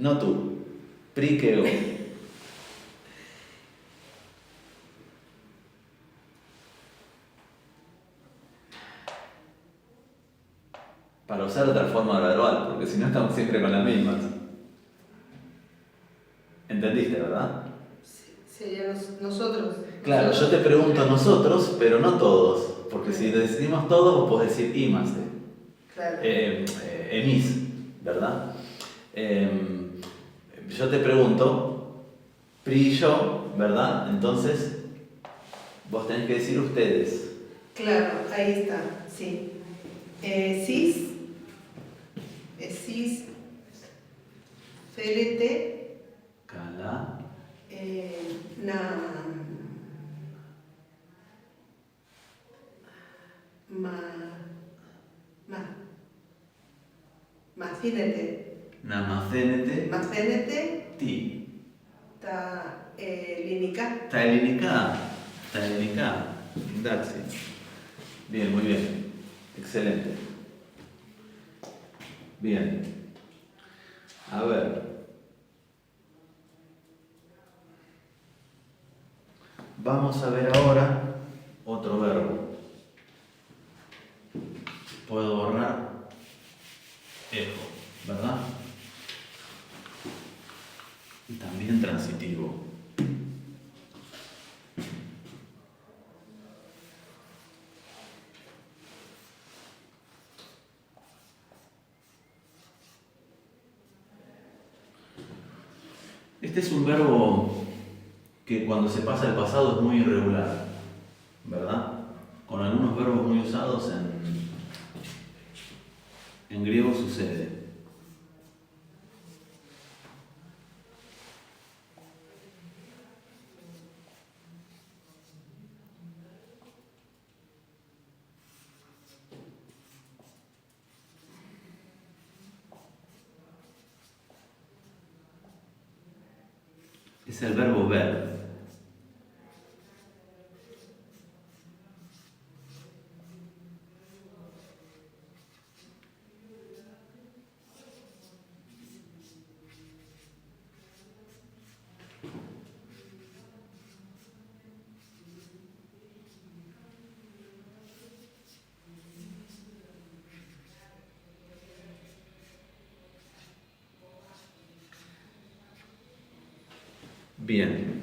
No tú. Πριν και εγώ. Para usar otra forma verbal, porque si no estamos siempre con las mismas. ¿Entendiste, verdad? Sería nosotros. Claro, yo te pregunto nosotros, pero no todos, porque si decidimos todos, vos podés decir imaste. Claro. Emis, ¿verdad? Yo te pregunto, Pri y yo, ¿verdad? Entonces, vos tenés que decir ustedes. Claro, ahí está, sí. Εσείς θέλετε Καλά. να μαθαίνετε Τι? τα ελληνικά. Τα ελληνικά. Τα ελληνικά. Εντάξει. Bien, muy bien. Excelente. Bien. A ver. Vamos a ver ahora otro verbo. Puedo borrar ejo, ¿verdad? Y también transitivo. Este es un verbo que cuando se pasa al pasado es muy irregular, ¿verdad? Con algunos verbos muy usados en griego sucede. es el verbo ver. Bien.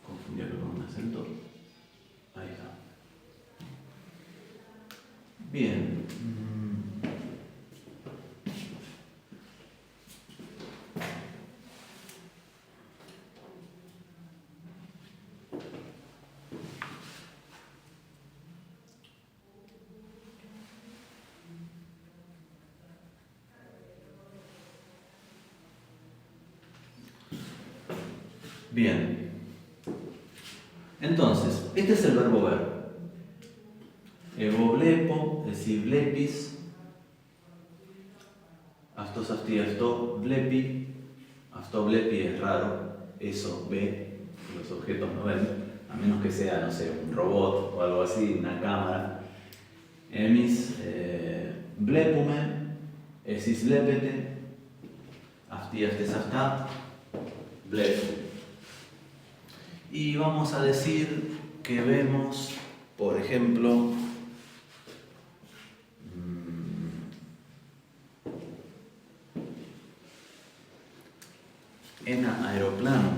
Confundirlo con un acento. Ahí está. Bien. Bien. Entonces, este es el verbo ver. Ego blepo, es decir, blepis. Astos, asti, asto, blepi. Asto, blepi es raro. Eso ve, los objetos no ven. A menos que sea, no sé, un robot o algo así, una cámara. Emis, blepume, esis blepete. Asti, astes, asta, blepu. Y vamos a decir que vemos, por ejemplo, en aeroplano,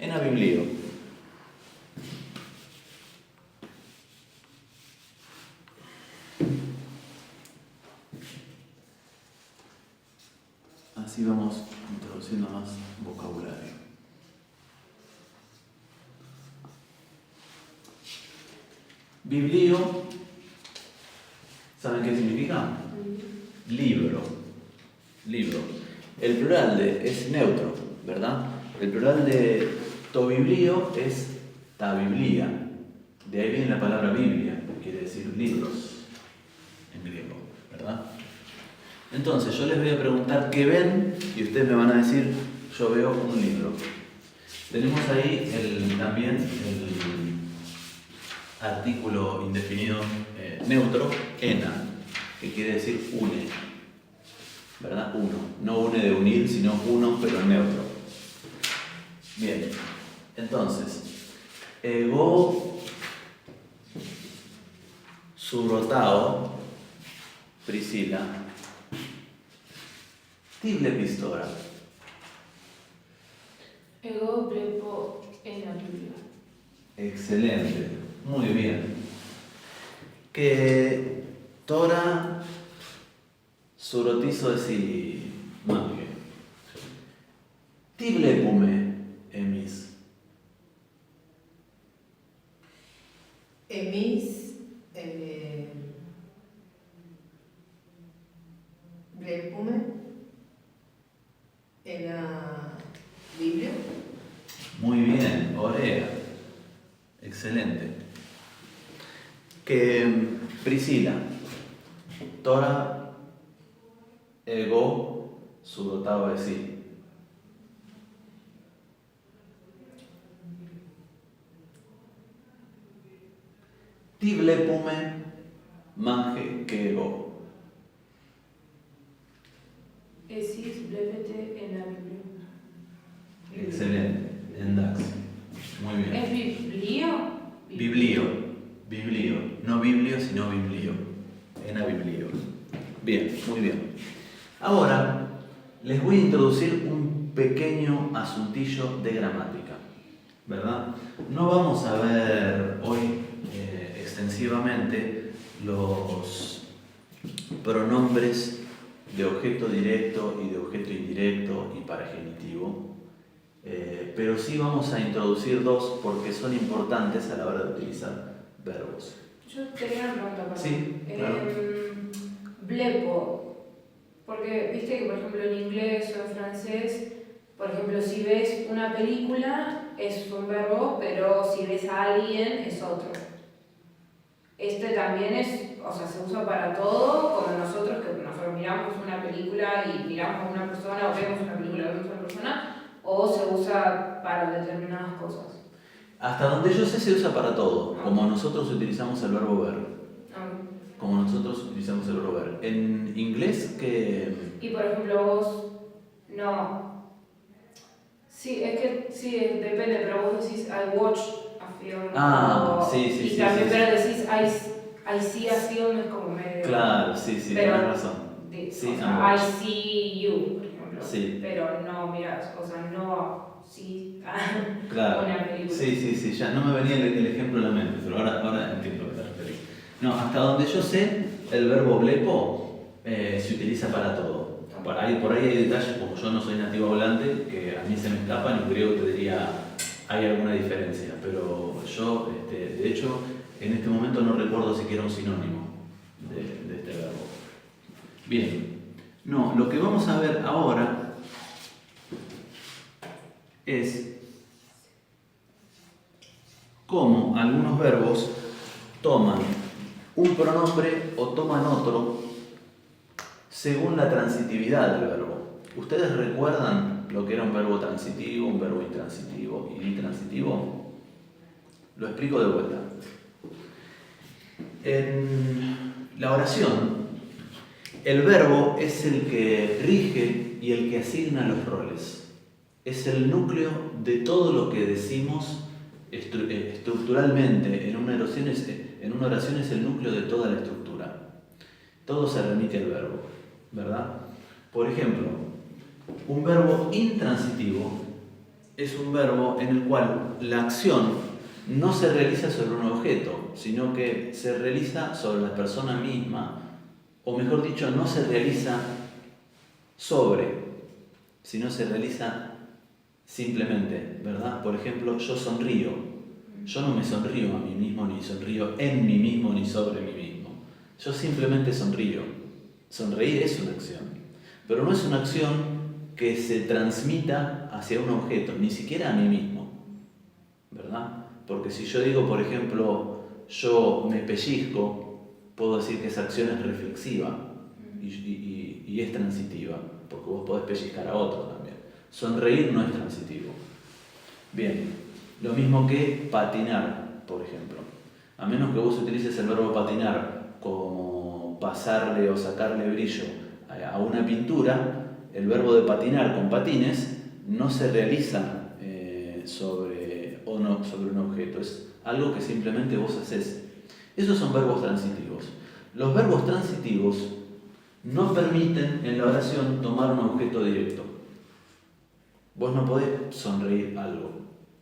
en a biblio. Así vamos introduciendo más vocabulario. Biblio, ¿saben qué significa? Libro. Libro. El plural es neutro, ¿verdad? El plural de to biblio es ta biblia. De ahí viene la palabra Biblia, que quiere decir libros en griego, ¿verdad? Entonces yo les voy a preguntar qué ven y ustedes me van a decir yo veo un libro. Tenemos ahí también el artículo indefinido neutro, ena, que quiere decir une, ¿verdad? Uno. No une de unir, sino uno, pero neutro. Bien, entonces, ego surotao, Priscila, tible pistora. Ego blepo en la Biblia. Excelente, muy bien. Que tora surotizo esi mange. Tible pume emis. Emis, blepume, era Biblia. Muy bien, orea. Excelente. Que Priscila, tora ego surotao esi. Tible pume mange que ego. Esis blepete en la Biblia. Excelente, en Dax. Muy bien. ¿Es biblio? Biblio. No biblio, sino biblio. En a biblio. Bien, muy bien. Ahora les voy a introducir un pequeño asuntillo de gramática, ¿verdad? No vamos a ver hoy extensivamente los pronombres de objeto directo y de objeto indirecto y paragenitivo, pero sí vamos a introducir dos porque son importantes a la hora de utilizar verbos. Yo tenía una pregunta para Sí, claro. Blepo, porque viste que por ejemplo en inglés o en francés, por ejemplo si ves una película es un verbo, pero si ves a alguien es otro. Este también es, o sea, se usa para todo, como nosotros que nosotros miramos película y miramos a una persona, o vemos una película, vemos a una persona, o se usa para determinadas cosas. Hasta donde yo sé se usa para todo, como nosotros utilizamos el verbo ver. Como nosotros utilizamos el verbo ver. En inglés, que... Y por ejemplo vos, no... Sí, es que sí, depende, pero vos decís I watch a film. Sí, y sí, también, sí, pero decís I see a film, es como medio... Claro, sí, pero, tienes razón. Sí, o sea, I see you, por ejemplo. Sí. Pero no, mira, o sea, no sí Claro. una película. Sí, ya no me venía el ejemplo en la mente, pero ahora entiendo lo que te referís. No, hasta donde yo sé, el verbo blepo se utiliza para todo. Por ahí hay detalles, como yo no soy nativo hablante, que a mí se me escapan y en griego te diría, hay alguna diferencia, pero yo, de hecho, en este momento no recuerdo siquiera un sinónimo de este verbo. Bien, no, lo que vamos a ver ahora es cómo algunos verbos toman un pronombre o toman otro según la transitividad del verbo. ¿Ustedes recuerdan lo que era un verbo transitivo, un verbo intransitivo y ditransitivo? Lo explico de vuelta. En la oración, el verbo es el que rige y el que asigna los roles. Es el núcleo de todo lo que decimos estructuralmente. En una oración es el núcleo de toda la estructura. Todo se remite al verbo, ¿verdad? Por ejemplo, un verbo intransitivo es un verbo en el cual la acción no se realiza sobre un objeto, sino que se realiza sobre la persona misma, o mejor dicho, no se realiza sobre, sino se realiza simplemente, ¿verdad? Por ejemplo, yo sonrío. Yo no me sonrío a mí mismo, ni sonrío en mí mismo, ni sobre mí mismo. Yo simplemente sonrío. Sonreír es una acción, pero no es una acción que se transmita hacia un objeto, ni siquiera a mí mismo, ¿verdad? Porque si yo digo, por ejemplo, yo me pellizco, puedo decir que esa acción es reflexiva y es transitiva, porque vos podés pellizcar a otro también. Sonreír no es transitivo. Bien, lo mismo que patinar, por ejemplo. A menos que vos utilices el verbo patinar como pasarle o sacarle brillo a una pintura, el verbo de patinar con patines no se realiza sobre un objeto, es algo que simplemente vos haces. Esos son verbos transitivos. Los verbos transitivos no permiten en la oración tomar un objeto directo. Vos no podés sonreír algo.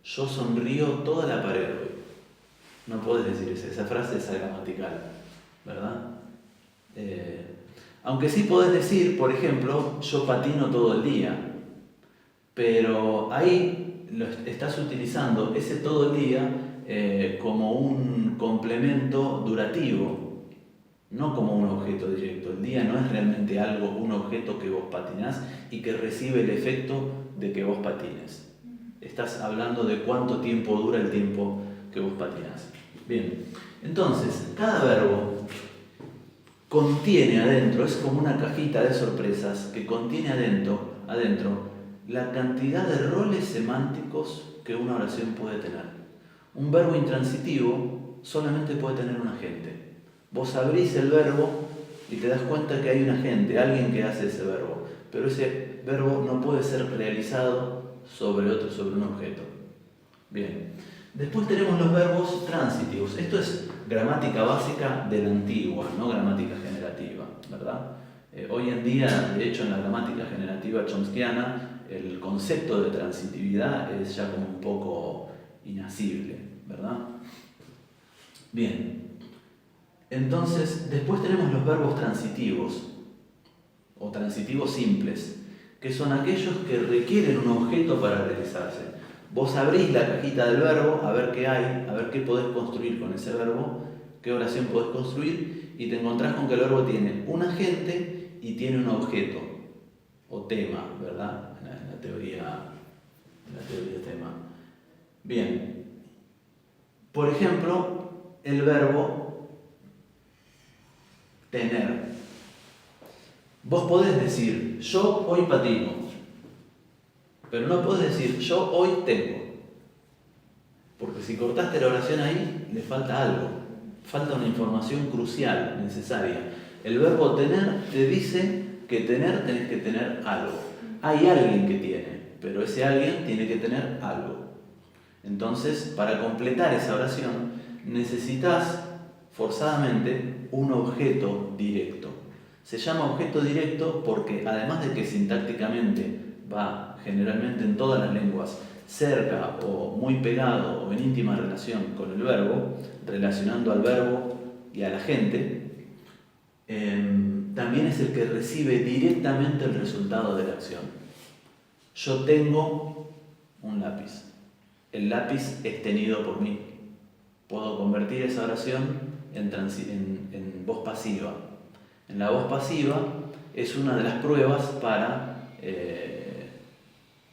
Yo sonrío toda la pared hoy. No podés decir eso, esa frase es agramatical, ¿verdad? Aunque sí podés decir, por ejemplo, yo patino todo el día, pero ahí estás utilizando ese todo el día como un complemento durativo, no como un objeto directo. El día no es realmente algo, un objeto que vos patinás y que recibe el efecto de que vos patines. Estás hablando de cuánto tiempo dura el tiempo que vos patinás. Bien, entonces, cada verbo contiene adentro, es como una cajita de sorpresas que contiene adentro la cantidad de roles semánticos que una oración puede tener. Un verbo intransitivo solamente puede tener un agente. Vos abrís el verbo y te das cuenta que hay un agente, alguien que hace ese verbo, pero ese verbo no puede ser realizado sobre un objeto. Bien. Después tenemos los verbos transitivos. Esto es gramática básica de la antigua, no gramática generativa, ¿verdad? Hoy en día, de hecho, en la gramática generativa chomskiana, el concepto de transitividad es ya como un poco inasible, ¿verdad? Bien. Entonces, después tenemos los verbos transitivos o transitivos simples, que son aquellos que requieren un objeto para realizarse. Vos abrís la cajita del verbo a ver qué hay, a ver qué podés construir con ese verbo, qué oración podés construir, y te encontrás con que el verbo tiene un agente y tiene un objeto o tema, ¿verdad? En la teoría tema. Bien. Por ejemplo, el verbo tener. Vos podés decir, yo hoy patino, pero no podés decir, yo hoy tengo. Porque si cortaste la oración ahí, le falta algo. Falta una información crucial, necesaria. El verbo tener te dice que tener tenés que tener algo. Hay alguien que tiene, pero ese alguien tiene que tener algo. Entonces, para completar esa oración, necesitas forzadamente un objeto directo. Se llama objeto directo porque, además de que sintácticamente va generalmente en todas las lenguas cerca o muy pegado o en íntima relación con el verbo, relacionando al verbo y a la gente, también es el que recibe directamente el resultado de la acción. Yo tengo un lápiz. El lápiz es tenido por mí. Puedo convertir esa oración en voz pasiva. En la voz pasiva es una de las pruebas para...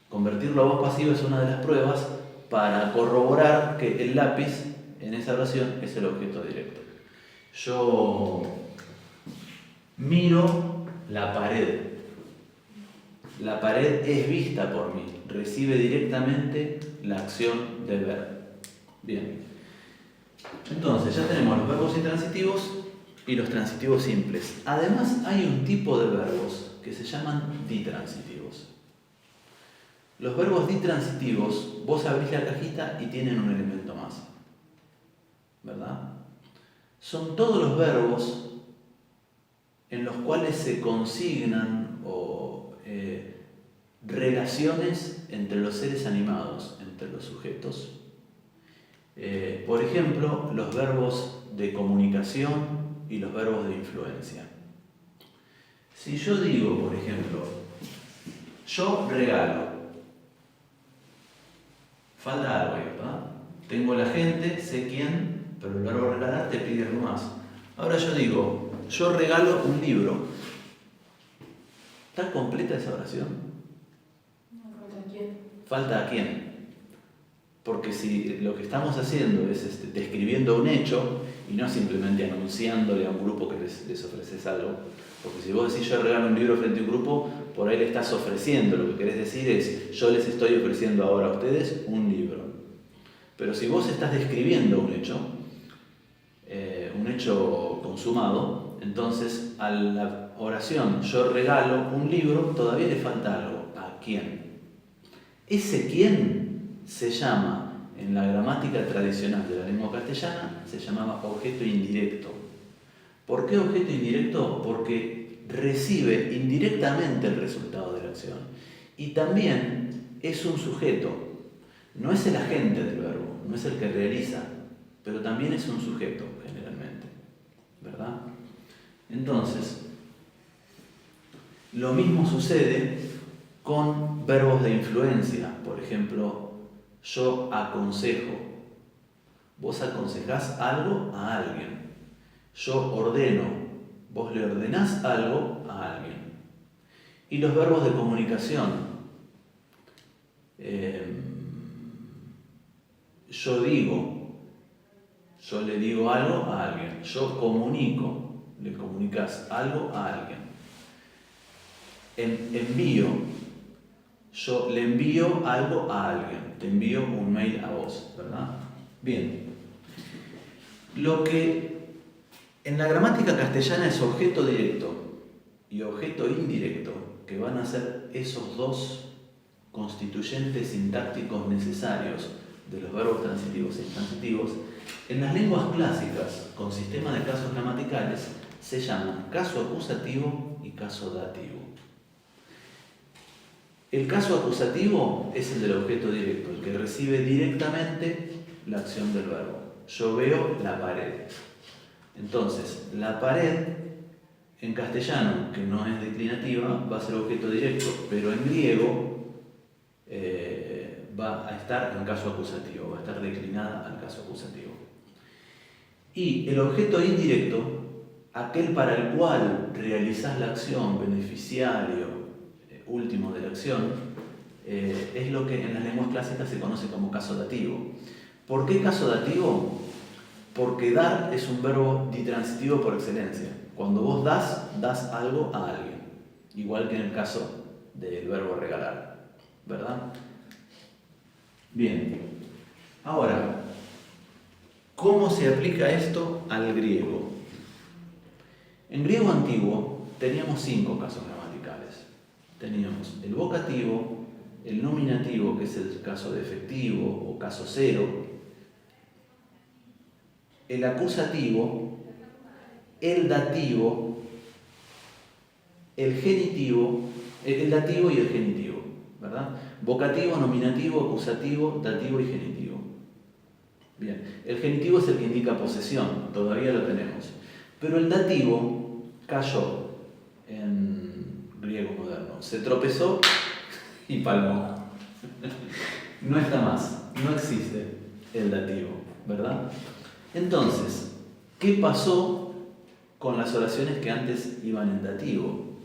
convertirlo a voz pasiva es una de las pruebas para corroborar que el lápiz en esa oración es el objeto directo. Yo miro la pared. La pared es vista por mí, recibe directamente la acción del verbo. Bien. Entonces ya tenemos los verbos intransitivos y los transitivos simples. Además hay un tipo de verbos que se llaman ditransitivos. Los verbos ditransitivos, vos abrís la cajita y tienen un elemento más, ¿verdad? Son todos los verbos en los cuales se consignan relaciones entre los seres animados, entre los sujetos. Por ejemplo, los verbos de comunicación y los verbos de influencia. Si yo digo, por ejemplo, yo regalo, falta algo ahí, ¿verdad? Tengo la gente, sé quién, pero el verbo regalar te pide algo más. Ahora yo digo, yo regalo un libro. ¿Está completa esa oración? ¿Falta quién? ¿Falta a quién? Porque si lo que estamos haciendo es describiendo un hecho y no simplemente anunciándole a un grupo que les ofreces algo, porque si vos decís yo regalo un libro frente a un grupo, por ahí le estás ofreciendo, lo que querés decir es yo les estoy ofreciendo ahora a ustedes un libro. Pero si vos estás describiendo un hecho consumado, entonces a la oración yo regalo un libro todavía le falta algo. ¿A quién? Ese quién se llama, en la gramática tradicional de la lengua castellana, se llamaba objeto indirecto. ¿Por qué objeto indirecto? Porque recibe indirectamente el resultado de la acción. Y también es un sujeto. No es el agente del verbo, no es el que realiza, pero también es un sujeto, generalmente. ¿Verdad? Entonces, lo mismo sucede con verbos de influencia. Por ejemplo, yo aconsejo. Vos aconsejás algo a alguien. Yo ordeno. Vos le ordenás algo a alguien. Y los verbos de comunicación. Yo digo. Yo le digo algo a alguien. Yo comunico. Le comunicas algo a alguien. Envío. Yo le envío algo a alguien. Te envío un mail a vos, ¿verdad? Bien. Lo que en la gramática castellana es objeto directo y objeto indirecto, que van a ser esos dos constituyentes sintácticos necesarios de los verbos transitivos e intransitivos, en las lenguas clásicas, con sistema de casos gramaticales, se llaman caso acusativo y caso dativo. El caso acusativo es el del objeto directo, el que recibe directamente la acción del verbo. Yo veo la pared. Entonces, la pared, en castellano, que no es declinativa, va a ser objeto directo, pero en griego va a estar en caso acusativo, va a estar declinada al caso acusativo. Y el objeto indirecto, aquel para el cual realizás la acción, beneficiario último de la acción, es lo que en las lenguas clásicas se conoce como caso dativo. ¿Por qué caso dativo? Porque dar es un verbo ditransitivo por excelencia. Cuando vos das algo a alguien. igual que en el caso del verbo regalar, ¿verdad? Bien, ahora, ¿cómo se aplica esto al griego? En griego antiguo teníamos 5 casos gramaticales. Teníamos el vocativo, el nominativo, que es el caso defectivo o caso cero, el acusativo, el dativo, el genitivo, el dativo y el genitivo, ¿verdad? Vocativo, nominativo, acusativo, dativo y genitivo. Bien, el genitivo es el que indica posesión, todavía lo tenemos. Pero el dativo cayó en griego moderno, se tropezó y palmó. No está más, no existe el dativo, ¿verdad? Entonces, ¿qué pasó con las oraciones que antes iban en dativo?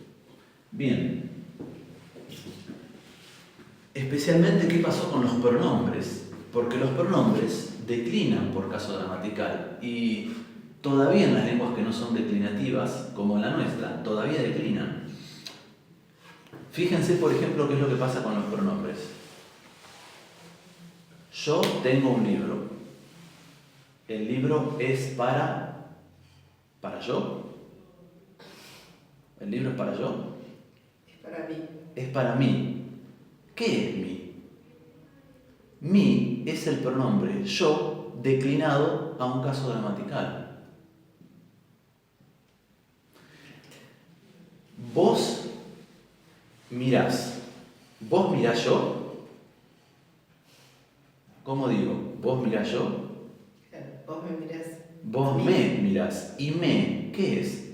Bien, especialmente ¿qué pasó con los pronombres? Porque los pronombres declinan por caso gramatical y todavía en las lenguas que no son declinativas, como la nuestra, todavía declinan. Fíjense, por ejemplo, qué es lo que pasa con los pronombres. Yo tengo un libro. El libro es para yo. ¿El libro es para yo? Es para mí. Es para mí. ¿Qué es mí? Mí es el pronombre yo declinado a un caso gramatical. Vos mirás yo. ¿Cómo digo? Vos mirás yo. Vos me mirás. Vos me mirás. ¿Y me qué es?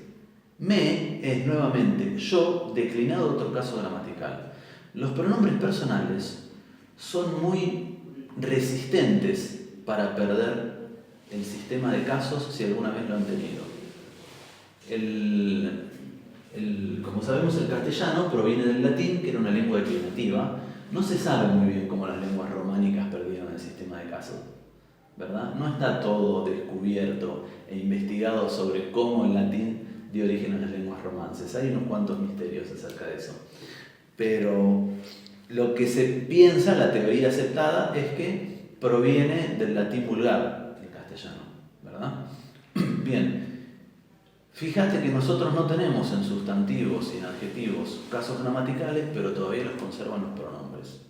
Me es nuevamente yo declinado a otro caso gramatical. Los pronombres personales son muy resistentes para perder el sistema de casos si alguna vez lo han tenido. Como sabemos, el castellano proviene del latín, que era una lengua declinativa. No se sabe muy bien cómo las lenguas románicas perdieron el sistema de casos, ¿verdad? No está todo descubierto e investigado sobre cómo el latín dio origen a las lenguas romances. Hay unos cuantos misterios acerca de eso. Pero lo que se piensa, la teoría aceptada, es que proviene del latín vulgar, el castellano, ¿verdad? Bien. Fíjate que nosotros no tenemos en sustantivos y en adjetivos casos gramaticales, pero todavía los conservan los pronombres.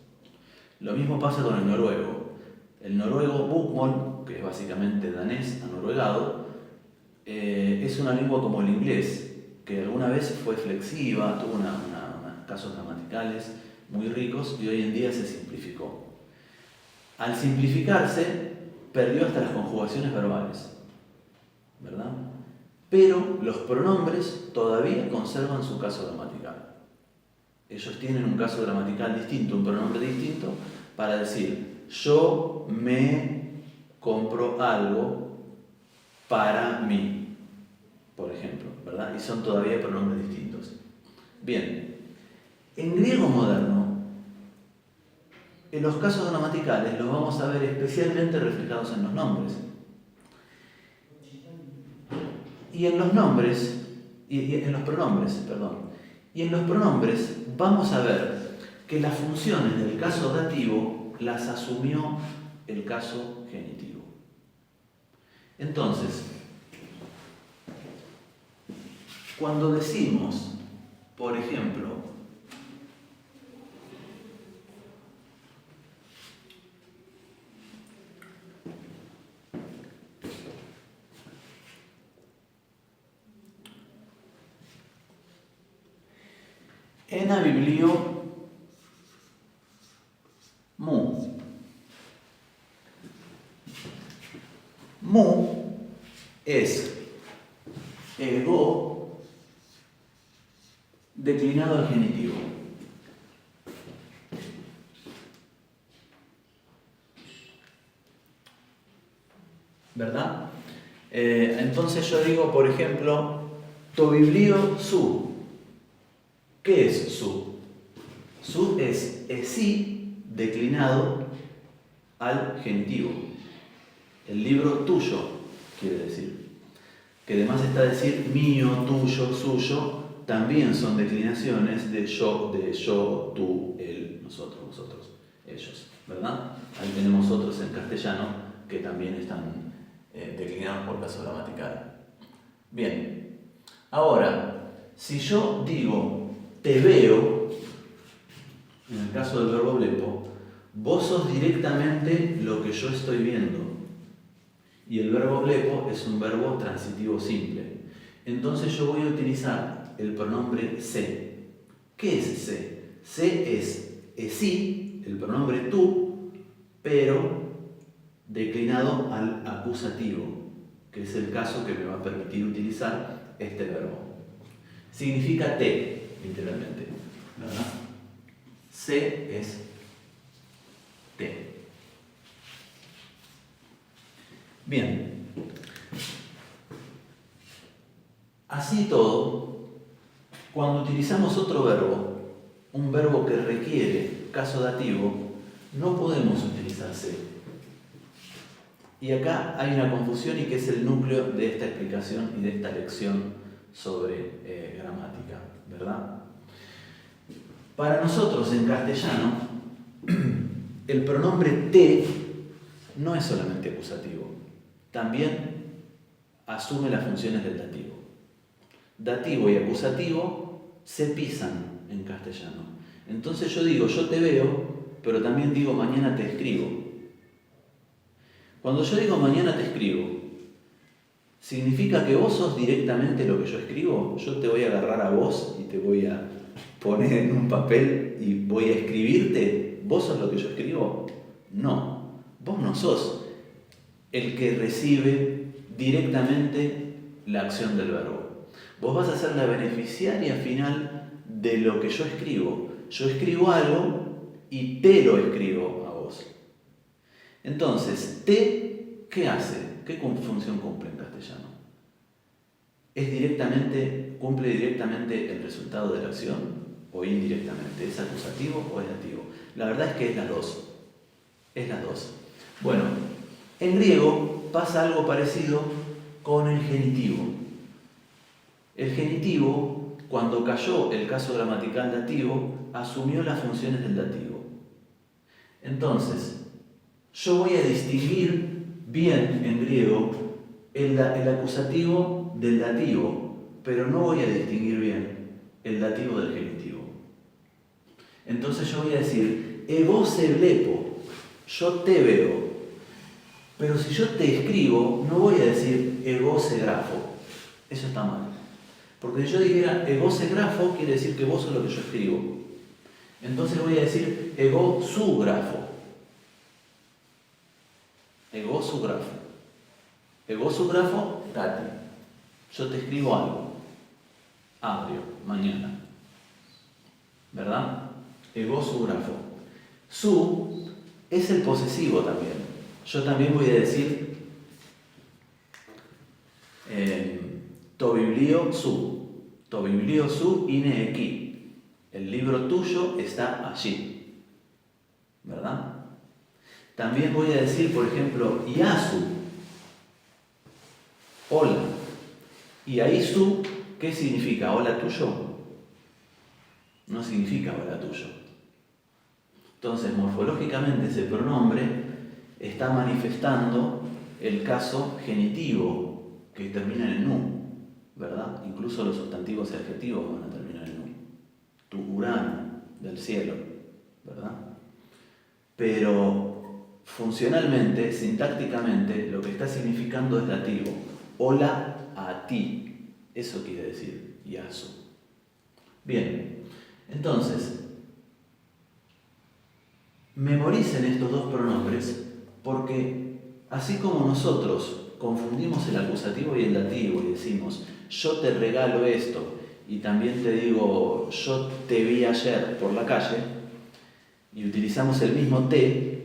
Lo mismo pasa con el noruego. El noruego bokmål, que es básicamente danés anoruegado, es una lengua como el inglés, que alguna vez fue flexiva, tuvo unos casos gramaticales muy ricos y hoy en día se simplificó. Al simplificarse, perdió hasta las conjugaciones verbales, ¿verdad? Pero los pronombres todavía conservan su caso gramatical. Ellos tienen un caso gramatical distinto, un pronombre distinto, para decir, yo me compro algo para mí, por ejemplo, ¿verdad? Y son todavía pronombres distintos. Bien, en griego moderno, en los casos gramaticales los vamos a ver especialmente reflejados en los nombres. Y en los pronombres vamos a ver que las funciones del caso dativo las asumió el caso genitivo. Entonces, cuando decimos, por ejemplo, ena biblio mu. Mu es ego declinado al genitivo. ¿Verdad? Entonces yo digo, por ejemplo, to biblio su. ¿Qué es su? Su es esi declinado al genitivo. El libro tuyo, quiere decir. Que además está decir mío, tuyo, suyo, también son declinaciones de yo, tú, él, nosotros, vosotros, ellos, ¿verdad? Ahí tenemos otros en castellano que también están declinados por caso gramatical. Bien, ahora, si yo digo te veo, en el caso del verbo blepo, vos sos directamente lo que yo estoy viendo. Y el verbo blepo es un verbo transitivo simple. Entonces yo voy a utilizar el pronombre se. ¿Qué es se? Se es sí, el pronombre tú, pero declinado al acusativo, que es el caso que me va a permitir utilizar este verbo. Significa te, literalmente, ¿verdad? Se es te. Bien. Así todo, cuando utilizamos otro verbo, un verbo que requiere caso dativo, no podemos utilizar se. Y acá hay una confusión y que es el núcleo de esta explicación y de esta lección sobre gramática, ¿verdad? Para nosotros en castellano, el pronombre te no es solamente acusativo, también asume las funciones del dativo. Dativo y acusativo se pisan en castellano. Entonces yo digo yo te veo, pero también digo mañana te escribo. Cuando yo digo mañana te escribo, ¿significa que vos sos directamente lo que yo escribo? Yo te voy a agarrar a vos y te voy a poner en un papel y voy a escribirte. ¿Vos sos lo que yo escribo? No, vos no sos el que recibe directamente la acción del verbo. Vos vas a ser la beneficiaria final de lo que yo escribo. Yo escribo algo y te lo escribo a vos. Entonces, te, ¿qué hace? ¿Qué función cumple en castellano? ¿Cumple directamente el resultado de la acción o indirectamente? ¿Es acusativo o es dativo? La verdad es que es las dos. Es las dos. Bueno, en griego pasa algo parecido con el genitivo. El genitivo, cuando cayó el caso gramatical dativo, asumió las funciones del dativo. Entonces, yo voy a distinguir bien en griego el acusativo del dativo, pero no voy a distinguir bien el dativo del genitivo. Entonces yo voy a decir, ego se blepo, yo te veo. Pero si yo te escribo, no voy a decir ego se grafo. Eso está mal. Porque si yo dijera ego se grafo, quiere decir que vos sos lo que yo escribo. Entonces voy a decir ego su grafo. Ego su grafo. Ego su grafo, Tati. Yo te escribo algo. Abrio, mañana. ¿Verdad? Ego su grafo. Su es el posesivo también. Yo también voy a decir to biblio su. To biblio su ine aquí. El libro tuyo está allí. ¿Verdad? También voy a decir, por ejemplo, iasu. Hola. Y aisu, ¿qué significa? ¿Hola tuyo? No significa hola tuyo. Entonces, morfológicamente ese pronombre está manifestando el caso genitivo que termina en nu, ¿verdad? Incluso los sustantivos y adjetivos van a terminar en nu. Tu Urano del cielo, ¿verdad? Pero funcionalmente, sintácticamente, lo que está significando es dativo. Hola a ti. Eso quiere decir iasu. Bien, entonces, memoricen estos dos pronombres porque así como nosotros confundimos el acusativo y el dativo y decimos yo te regalo esto y también te digo yo te vi ayer por la calle y utilizamos el mismo te,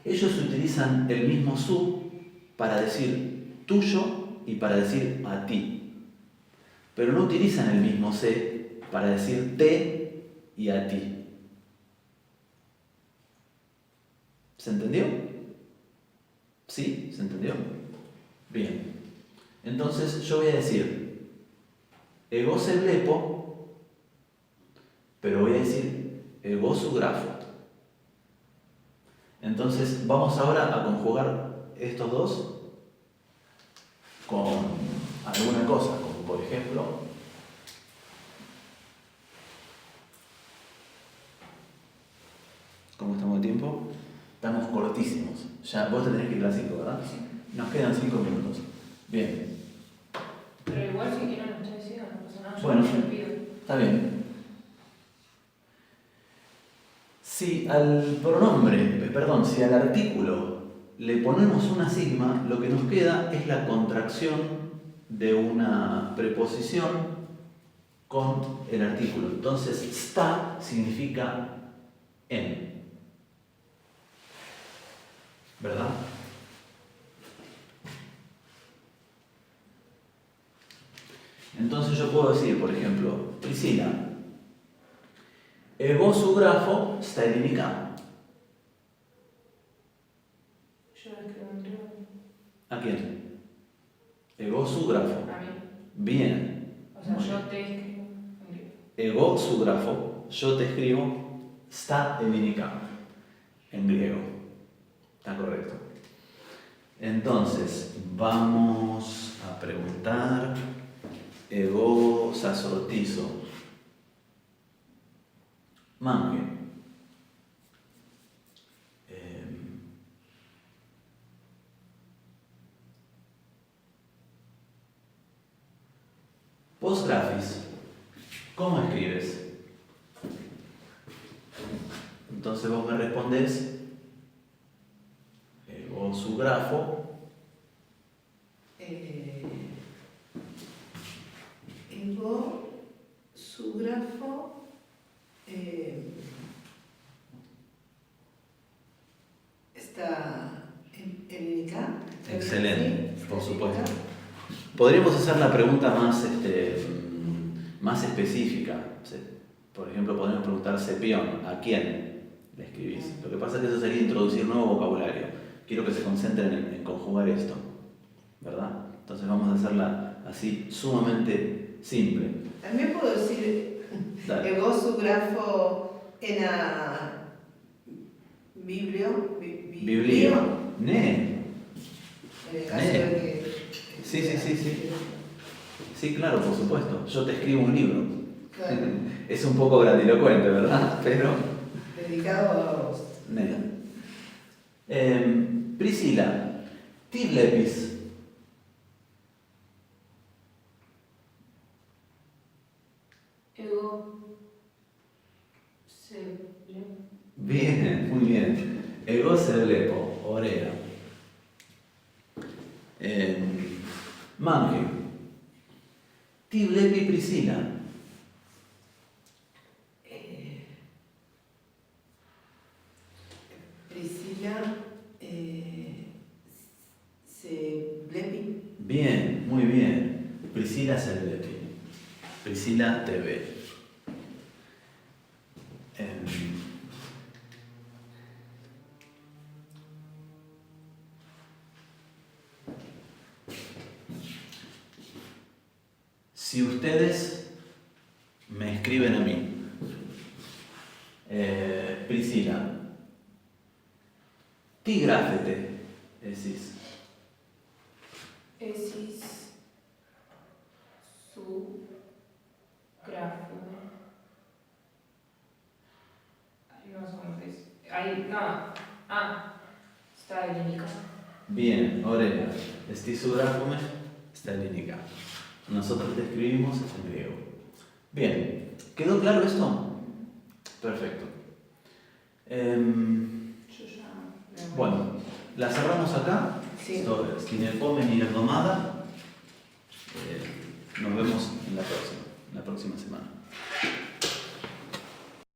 ellos utilizan el mismo su para decir tuyo y para decir a ti, pero no utilizan el mismo se para decir te y a ti. ¿Se entendió? ¿Sí? ¿Se entendió? Bien. Entonces yo voy a decir ego se blepo pero voy a decir ego su grafo. Entonces vamos ahora a conjugar estos dos con alguna cosa, como por ejemplo, ¿cómo estamos de tiempo? Estamos cortísimos. Ya vos te tenés que ir a las 5, ¿verdad? Sí. Nos quedan 5 minutos. Bien. Pero igual si quieren ustedes sigan, no pasa nada, yo Bueno. no les pido. Está bien. Si al pronombre, perdón, si al artículo le ponemos una sigma, lo que nos queda es la contracción de una preposición con el artículo. Entonces, sta significa en. ¿Verdad? Entonces yo puedo decir, por ejemplo, Priscila, ego su grafo sta elinica. Yo les escribo un libro. ¿A quién? Ego su grafo. A mí. Bien. O sea, Muy yo bien. te escribo un libro. Ego su grafo, yo te escribo, sta elinica. En griego. Está correcto. Entonces, vamos a preguntar. Ego sasortizo. Mange. Postgrafis. ¿Cómo escribes? Entonces vos me respondés ego su grafo. Ego su grafo. Está en INICA. Excelente, Sí, por está en supuesto. INICA. Podríamos hacer la pregunta más específica. Por ejemplo, podemos preguntar Cepión, ¿a quién le escribís? Lo que pasa es que eso sería introducir nuevo vocabulario. Quiero que se concentren en conjugar esto, ¿verdad? Entonces vamos a hacerla así, sumamente simple. También puedo decir Dale. ego su grafo en la biblio. Biblio. Ne. En el caso de que. Sí. Sí, claro, por supuesto. Yo te escribo un libro. Claro, Es un poco grandilocuente, ¿verdad? Pero... dedicado a vos. Ne. Priscila, ti lepis. Ego se le. Bien, muy bien. Ego se lepo, orea. Mange. Ti lepi Priscila. Priscila se blepi. Bien, muy bien. Priscila se lepi. Priscila te ve. Si ustedes me escriben a mí, Priscila, ti grafete, decís. Esis su grafo. Ahí no sé cómo se dice. Ahí, no. Ah, está el único. Bien, orea. Esti su grafume, está elinica. Nosotros te escribimos en griego. Bien, ¿quedó claro esto? Perfecto. Yo ya me voy. Bueno, la cerramos acá. Sí. Esto es Kinepomen y la domada. Nos vemos en la próxima semana.